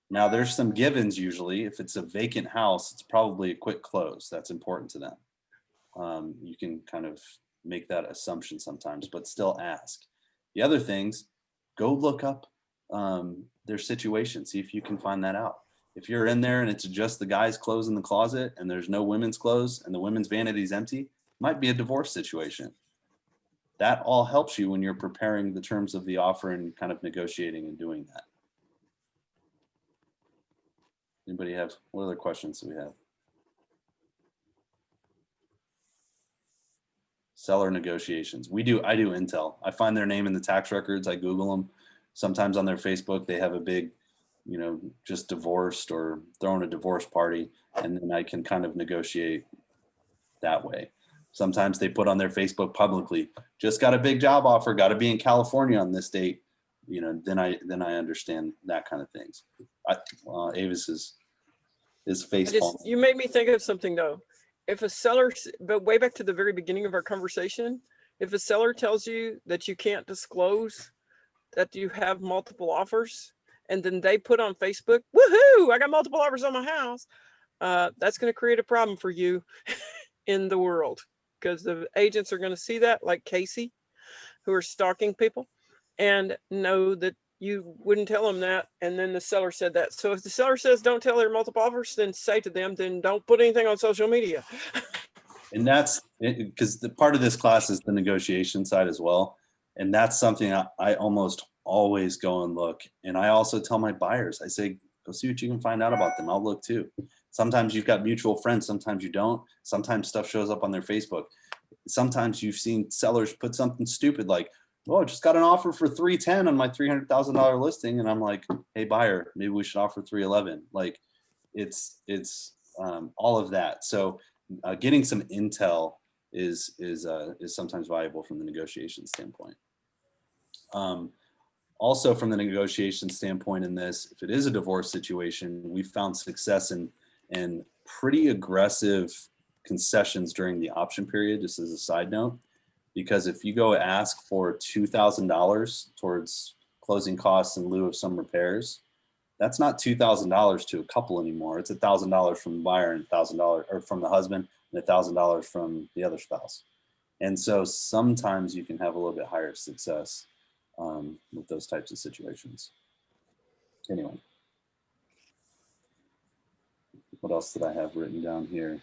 Now there's some givens usually. If it's a vacant house, it's probably a quick close. That's important to them. You can kind of make that assumption sometimes, but still ask. The other things, go look up their situation, see if you can find that out. If you're in there and it's just the guy's clothes in the closet and there's no women's clothes and the women's vanity is empty, it might be a divorce situation. That all helps you when you're preparing the terms of the offer and kind of negotiating and doing that. Anybody have, what other questions do we have? Seller negotiations. I do intel. I find their name in the tax records. I Google them. Sometimes on their Facebook, they have a big, just divorced or throwing a divorce party. And then I can kind of negotiate that way. Sometimes they put on their Facebook publicly, just got a big job offer, got to be in California on this date. Then I understand that kind of things. Avis is face palm. You made me think of something though. If a seller, but way back to the very beginning of our conversation, if a seller tells you that you can't disclose that you have multiple offers, and then they put on Facebook, woohoo, I got multiple offers on my house, that's going to create a problem for you in the world, because the agents are going to see that, like Kasey, who are stalking people, and know that you wouldn't tell them that, and then the seller said that. So if the seller says don't tell their multiple offers, then say to them, then don't put anything on social media. And that's because the part of this class is the negotiation side as well. And that's something I almost always go and look. And I also tell my buyers, I say, Go see what you can find out about them. I'll look too. Sometimes you've got mutual friends, sometimes you don't. Sometimes stuff shows up on their Facebook. Sometimes you've seen sellers put something stupid like, oh, I just got an offer for 310 on my $300,000 listing. And I'm like, hey, buyer, maybe we should offer 311. Like it's all of that. So getting some intel is sometimes valuable from the negotiation standpoint. Also from the negotiation standpoint in this, if it is a divorce situation, we found success in pretty aggressive concessions during the option period, just as a side note, because if you go ask for $2,000 towards closing costs in lieu of some repairs, that's not $2,000 to a couple anymore. It's $1,000 from the buyer and $1,000 or from the husband and $1,000 from the other spouse. And so sometimes you can have a little bit higher success with those types of situations. Anyway, what else did I have written down here?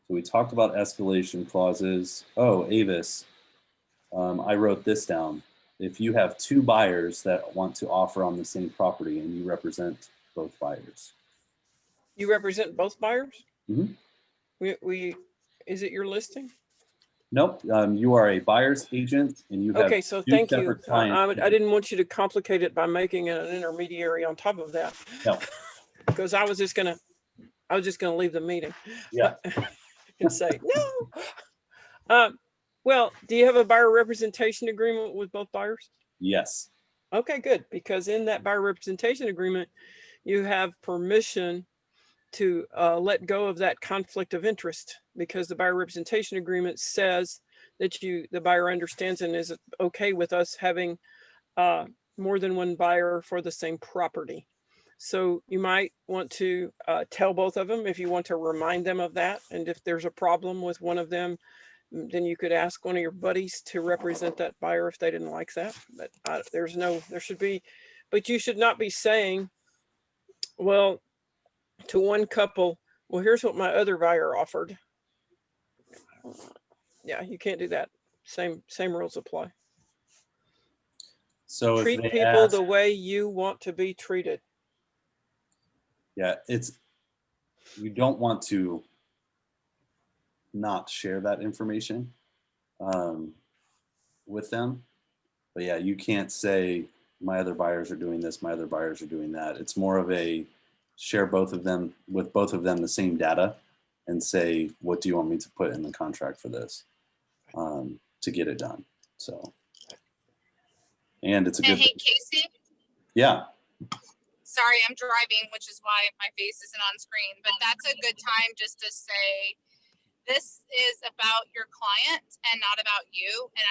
So we talked about escalation clauses. Oh, Avis, I wrote this down. If you have two buyers that want to offer on the same property and you represent both buyers. You represent both buyers? Mm-hmm. Is it your listing? Nope, you are a buyer's agent and you have Okay, so two thank you. separate clients. I didn't want you to complicate it by making it an intermediary on top of that. No. Because I was just gonna leave the meeting. Yeah. And say, no. Well, do you have a buyer representation agreement with both buyers? Yes. Okay, good. Because in that buyer representation agreement, you have permission to let go of that conflict of interest, because the buyer representation agreement says that the buyer understands and is okay with us having more than one buyer for the same property. So you might want to tell both of them if you want to remind them of that. And if there's a problem with one of them, then you could ask one of your buddies to represent that buyer if they didn't like that. But but you should not be saying, well, to one couple, well, here's what my other buyer offered. Yeah, you can't do that. Same rules apply. So treat people the way you want to be treated. Yeah, you don't want to not share that information with them. But yeah, you can't say my other buyers are doing this, my other buyers are doing that. It's more of a share both of them with both of them the same data and say, what do you want me to put in the contract for this to get it done? So, and it's a good. Hey, Kasey. Yeah. Sorry, I'm driving, which is why my face isn't on screen, but that's a good time just to say, this is about your client and not about you. And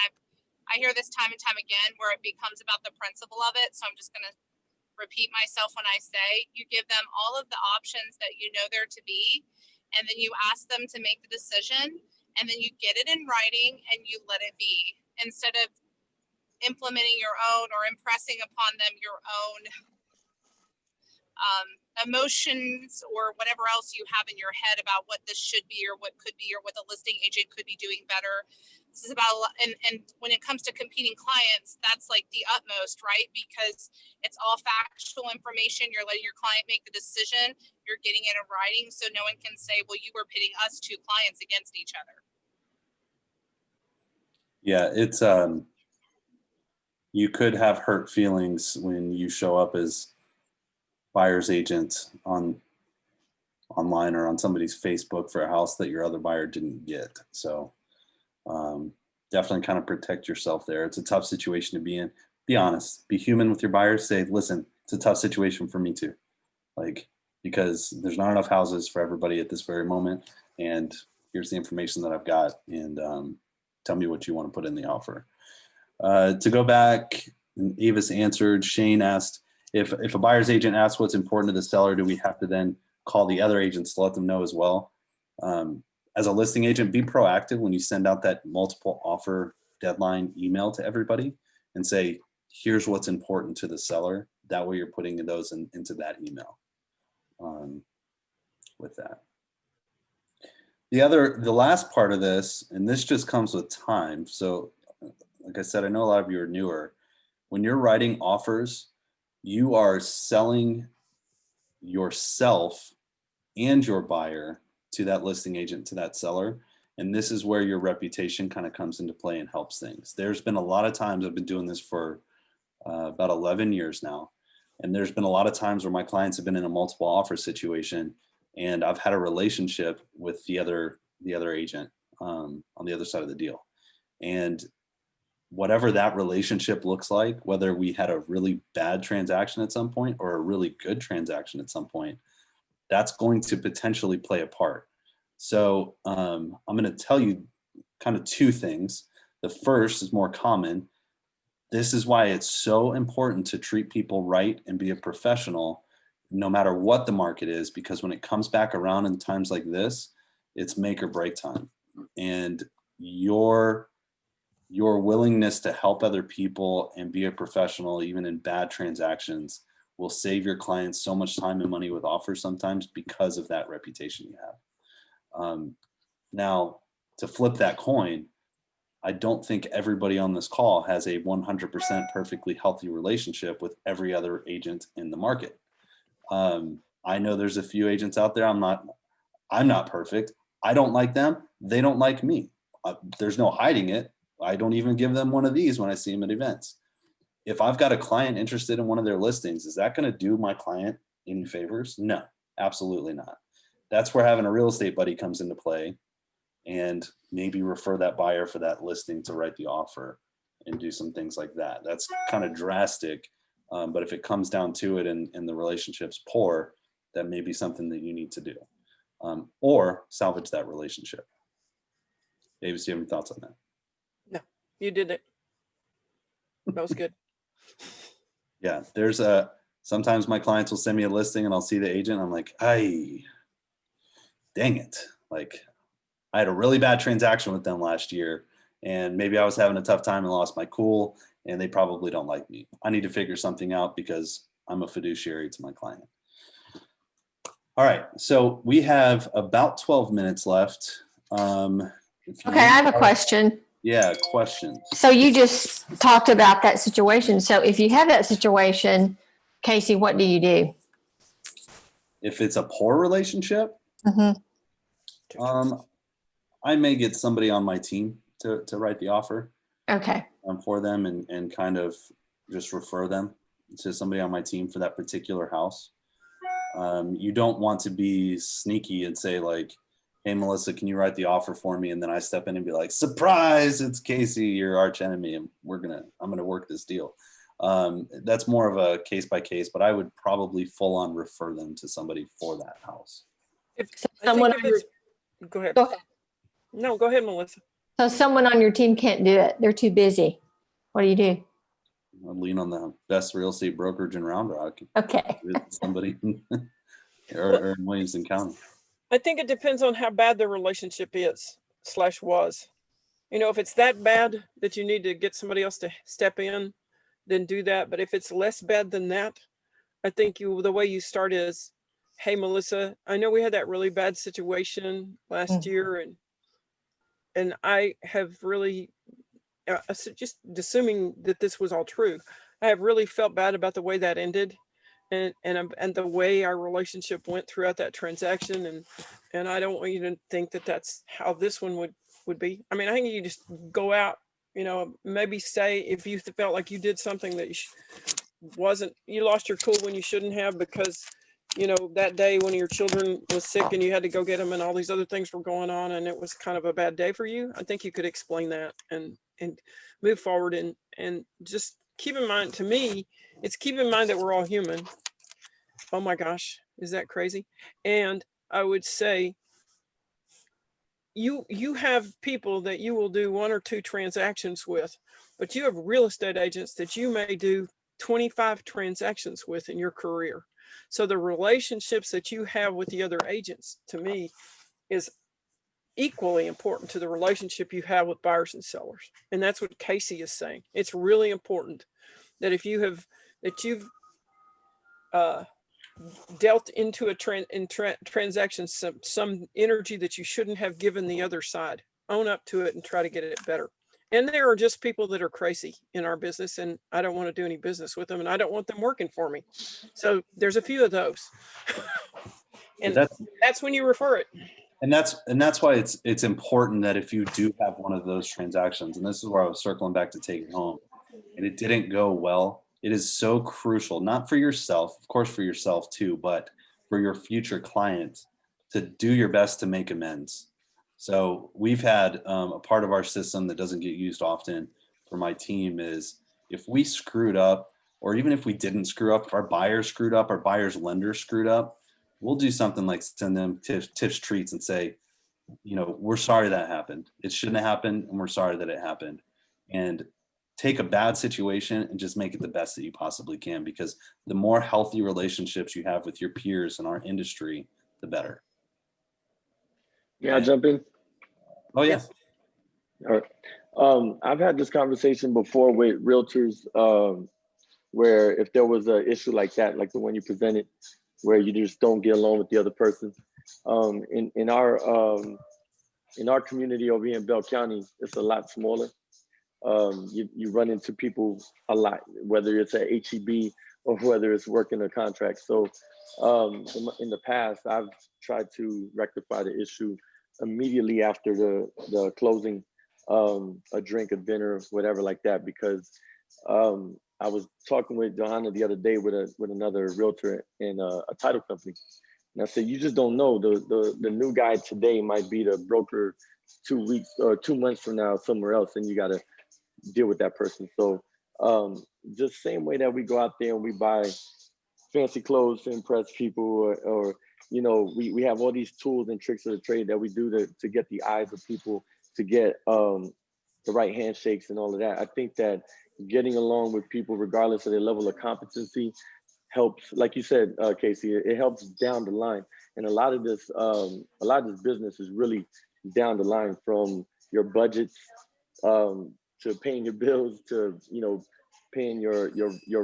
I hear this time and time again where it becomes about the principle of it. So I'm just going to repeat myself when I say, you give them all of the options that you know there to be, and then you ask them to make the decision, and then you get it in writing and you let it be, instead of implementing your own or impressing upon them your own emotions or whatever else you have in your head about what this should be or what could be or what the listing agent could be doing better. This is about, and when it comes to competing clients, that's like the utmost, right? Because it's all factual information. You're letting your client make the decision. You're getting it in writing, so no one can say, well, you were pitting us two clients against each other. Yeah, it's you could have hurt feelings when you show up as buyer's agent online or on somebody's Facebook for a house that your other buyer didn't get. So definitely kind of protect yourself there. It's a tough situation to be in. Be honest, be human with your buyers. Say, listen, it's a tough situation for me too. Like, because there's not enough houses for everybody at this very moment. And here's the information that I've got. And tell me what you want to put in the offer. To go back, Avis answered, Shane asked, if a buyer's agent asks what's important to the seller, do we have to then call the other agents to let them know as well? As a listing agent, be proactive when you send out that multiple offer deadline email to everybody and say, here's what's important to the seller. That way you're putting those into that email with that. The last part of this, and this just comes with time. So like I said, I know a lot of you are newer. When you're writing offers, you are selling yourself and your buyer to that listing agent, to that seller. And this is where your reputation kind of comes into play and helps things. There's been a lot of times, I've been doing this for about 11 years now. And there's been a lot of times where my clients have been in a multiple offer situation, and I've had a relationship with the other agent on the other side of the deal. And whatever that relationship looks like, whether we had a really bad transaction at some point or a really good transaction at some point, that's going to potentially play a part. So I'm going to tell you kind of two things. The first is more common. This is why it's so important to treat people right and be a professional, no matter what the market is, because when it comes back around in times like this, it's make or break time. And your willingness to help other people and be a professional, even in bad transactions, will save your clients so much time and money with offers sometimes because of that reputation you have. Now, to flip that coin, I don't think everybody on this call has a 100% perfectly healthy relationship with every other agent in the market. I know there's a few agents out there. I'm not perfect. I don't like them. They don't like me. There's no hiding it. I don't even give them one of these when I see them at events. If I've got a client interested in one of their listings, is that going to do my client any favors? No, absolutely not. That's where having a real estate buddy comes into play, and maybe refer that buyer for that listing to write the offer and do some things like that. That's kind of drastic. But if it comes down to it and the relationship's poor, that may be something that you need to do, or salvage that relationship. Avis, do you have any thoughts on that? No, you did it. That was good. Yeah, sometimes my clients will send me a listing and I'll see the agent. I'm like, dang it. Like, I had a really bad transaction with them last year, and maybe I was having a tough time and lost my cool, and they probably don't like me. I need to figure something out because I'm a fiduciary to my client. All right, so we have about 12 minutes left. Okay, I have a question. Yeah, questions. So you just talked about that situation. So if you have that situation, Kasey, what do you do? If it's a poor relationship, I may get somebody on my team to write the offer. Okay. For them and kind of just refer them to somebody on my team for that particular house. You don't want to be sneaky and say like, hey, Melissa, can you write the offer for me? And then I step in and be like, surprise, it's Kasey, your arch enemy, and I'm gonna work this deal. That's more of a case by case, but I would probably full on refer them to somebody for that house. Go ahead. Go ahead. No, go ahead, Melissa. So someone on your team can't do it. They're too busy. What do you do? I lean on the best real estate brokerage in Round Rock. Okay. Somebody or in Williamson County. I think it depends on how bad the relationship was. You know, if it's that bad that you need to get somebody else to step in, then do that. But if it's less bad than that, I think the way you start is, hey, Melissa, I know we had that really bad situation last year, and I have really, just assuming that this was all true, I have really felt bad about the way that ended, and the way our relationship went throughout that transaction, and I don't want you to think that that's how this one would be. I mean, I think you just go out, you know, maybe say if you felt like you did something that you lost your cool when you shouldn't have, because you know, that day when your children was sick and you had to go get them and all these other things were going on and it was kind of a bad day for you, I think you could explain that and move forward and just keep in mind, to me, it's keep in mind that we're all human. Oh my gosh, is that crazy? And I would say you have people that you will do 1 or 2 transactions with, but you have real estate agents that you may do 25 transactions with in your career. So the relationships that you have with the other agents, to me, is equally important to the relationship you have with buyers and sellers. And that's what Kasey is saying. It's really important that if you've dealt into a transaction some energy that you shouldn't have given the other side, own up to it and try to get it better. And there are just people that are crazy in our business, and I don't want to do any business with them, and I don't want them working for me. So there's a few of those. And That's that's when you refer it. and that's why it's important that if you do have one of those transactions, and this is where I was circling back to take it home, and it didn't go well, it is so crucial, not for yourself, of course for yourself too, but for your future clients, to do your best to make amends. So we've had a part of our system that doesn't get used often for my team is if we screwed up, or even if we didn't screw up, if our buyer screwed up, our buyer's lender screwed up, we'll do something like send them tips, treats, and say, you know, we're sorry that happened. It shouldn't have happened, and we're sorry that it happened. And take a bad situation and just make it the best that you possibly can, because the more healthy relationships you have with your peers in our industry, the better. Yeah, I jump in. Oh, yes. All right. I've had this conversation before with realtors where if there was an issue like that, like the one you presented, where you just don't get along with the other person. In our community over here in Bell County, it's a lot smaller. You run into people a lot, whether it's at HEB or whether it's working a contract. So in the past, I've tried to rectify the issue immediately after the closing, a drink, a dinner, whatever like that, because I was talking with Johanna the other day with another realtor in a title company. And I said, you just don't know, the new guy today might be the broker 2 weeks or 2 months from now somewhere else, and you got to deal with that person. So just same way that we go out there and we buy fancy clothes to impress people, or you know, we have all these tools and tricks of the trade that we do to get the eyes of people, to get the right handshakes and all of that. I think that getting along with people, regardless of their level of competency, helps. Like you said, Kasey, it helps down the line. And a lot of this business is really down the line, from your budgets to paying your bills, to, you know, paying your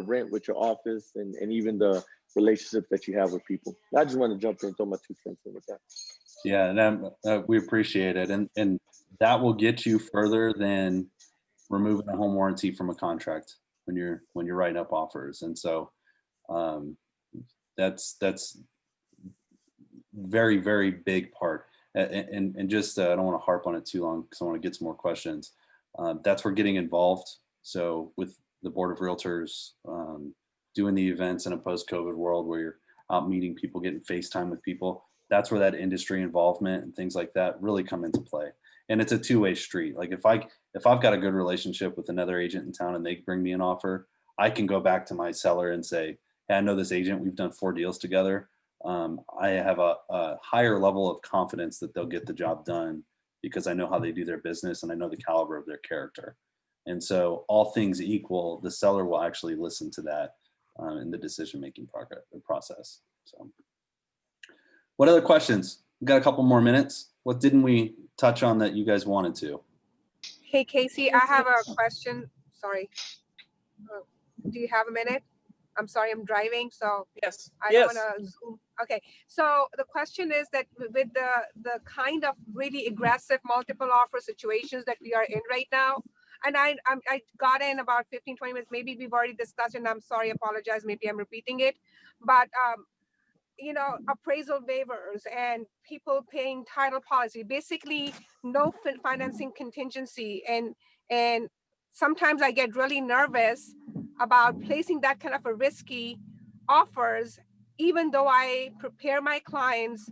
rent with your office, and even the relationships that you have with people. I just want to jump in and throw my 2 cents in with that. Yeah, and we appreciate it. And that will get you further than removing a home warranty from a contract when you're writing up offers. And so that's very, very big part. And just I don't want to harp on it too long because I want to get some more questions. That's where getting involved. So with the Board of Realtors, doing the events in a post-COVID world where you're out meeting people, getting FaceTime with people, that's where that industry involvement and things like that really come into play. And it's a two-way street. Like if I've got a good relationship with another agent in town and they bring me an offer, I can go back to my seller and say, hey, I know this agent, we've done 4 deals together. I have a higher level of confidence that they'll get the job done because I know how they do their business and I know the caliber of their character. And so all things equal, the seller will actually listen to that in the decision-making process. So what other questions? We've got a couple more minutes. What didn't we touch on that you guys wanted to? Hey, Kasey, I have a question. Sorry. Do you have a minute? I'm sorry, I'm driving, so Yes. I don't want to zoom. Okay, so the question is that with the kind of really aggressive multiple offer situations that we are in right now, and I got in about 15, 20 minutes, maybe we've already discussed it, and I'm sorry, apologize, maybe I'm repeating it, but you know, appraisal waivers and people paying title policy, basically no financing contingency. And sometimes I get really nervous about placing that kind of a risky offers, even though I prepare my clients,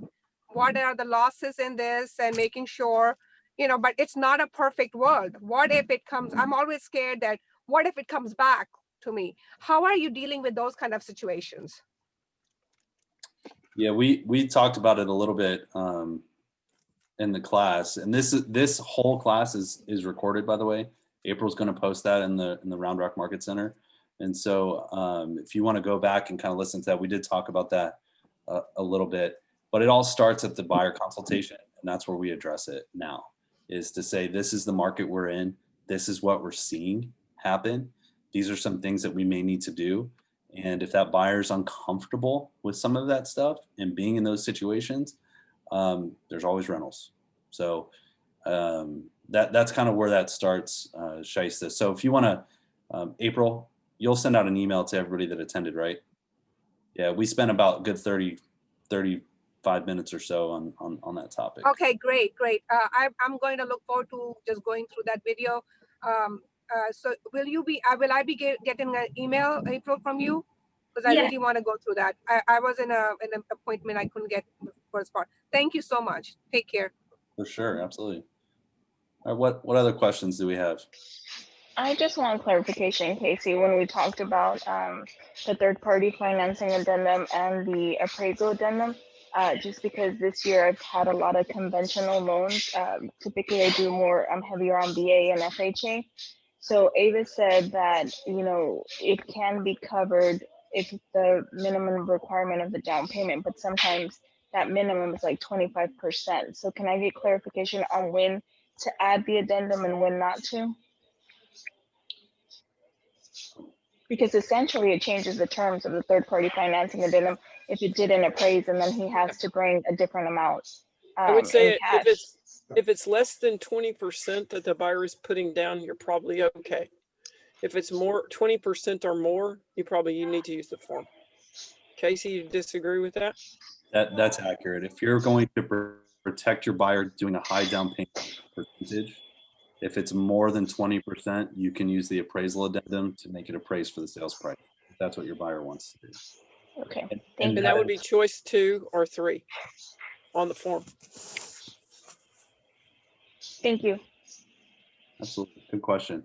what are the losses in this and making sure, you know, but it's not a perfect world. What if it comes, I'm always scared that what if it comes back to me? How are you dealing with those kind of situations? Yeah, we talked about it a little bit in the class, and this whole class is recorded, by the way. April's going to post that in the Round Rock Market Center, and so if you want to go back and kind of listen to that, we did talk about that a little bit. But it all starts at the buyer consultation, and that's where we address it now. Is to say this is the market we're in, this is what we're seeing happen. These are some things that we may need to do. And if that buyer's uncomfortable with some of that stuff and being in those situations, there's always rentals. So that's kind of where that starts, Shaista. So if you want to, April, you'll send out an email to everybody that attended, right? Yeah, we spent about a good 30 5 minutes or so on that topic. Okay, great. I'm going to look forward to just going through that video. So will I be getting an email, April, from you? Because I Yeah. really want to go through that. I was in an appointment I couldn't get first part. Thank you so much. Take care. For sure, absolutely. All right, what other questions do we have? I just want clarification, Casey, when we talked about the third-party financing addendum and the appraisal addendum, just because this year I've had a lot of conventional loans. Typically, I'm heavier on BA and FHA. So Avis said that, it can be covered if the minimum requirement of the down payment, but sometimes that minimum is like 25%. So can I get clarification on when to add the addendum and when not to? Because essentially it changes the terms of the third-party financing addendum if it didn't appraise and then he has to bring a different amount I would in say cash. if it's less than 20% that the buyer is putting down, you're probably okay. If it's more 20% or more, you need to use the form. Casey, you disagree with that? That's accurate. If you're going to protect your buyer doing a high down payment percentage, if it's more than 20%, you can use the appraisal addendum to make it appraised for the sales price. If that's what your buyer wants to do. Okay, And that would be choice 2 or 3 on the form. Thank you. Absolutely. Good question.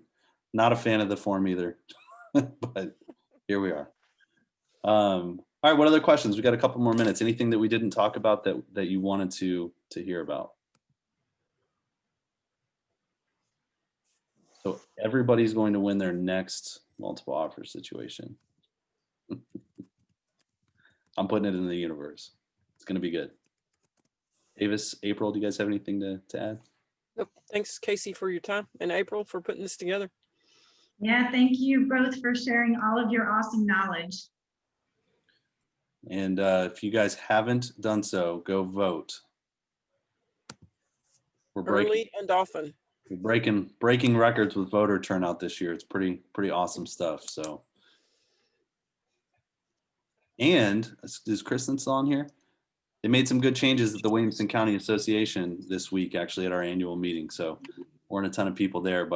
Not a fan of the form either, but here we are. All right, what other questions? We got a couple more minutes. Anything that we didn't talk about that you wanted to hear about? So everybody's going to win their next multiple offer situation. I'm putting it in the universe. It's going to be good. Avis, April, do you guys have anything to add? Nope. Thanks, Casey, for your time, and April for putting this together. Yeah, thank you both for sharing all of your awesome knowledge. And if you guys haven't done so, go vote. We're Early and often. breaking records with voter turnout this year. It's pretty awesome stuff. So, and is Kristen still on here? They made some good changes at the Williamson County Association this week, actually, at our annual meeting. So weren't a ton of people there, but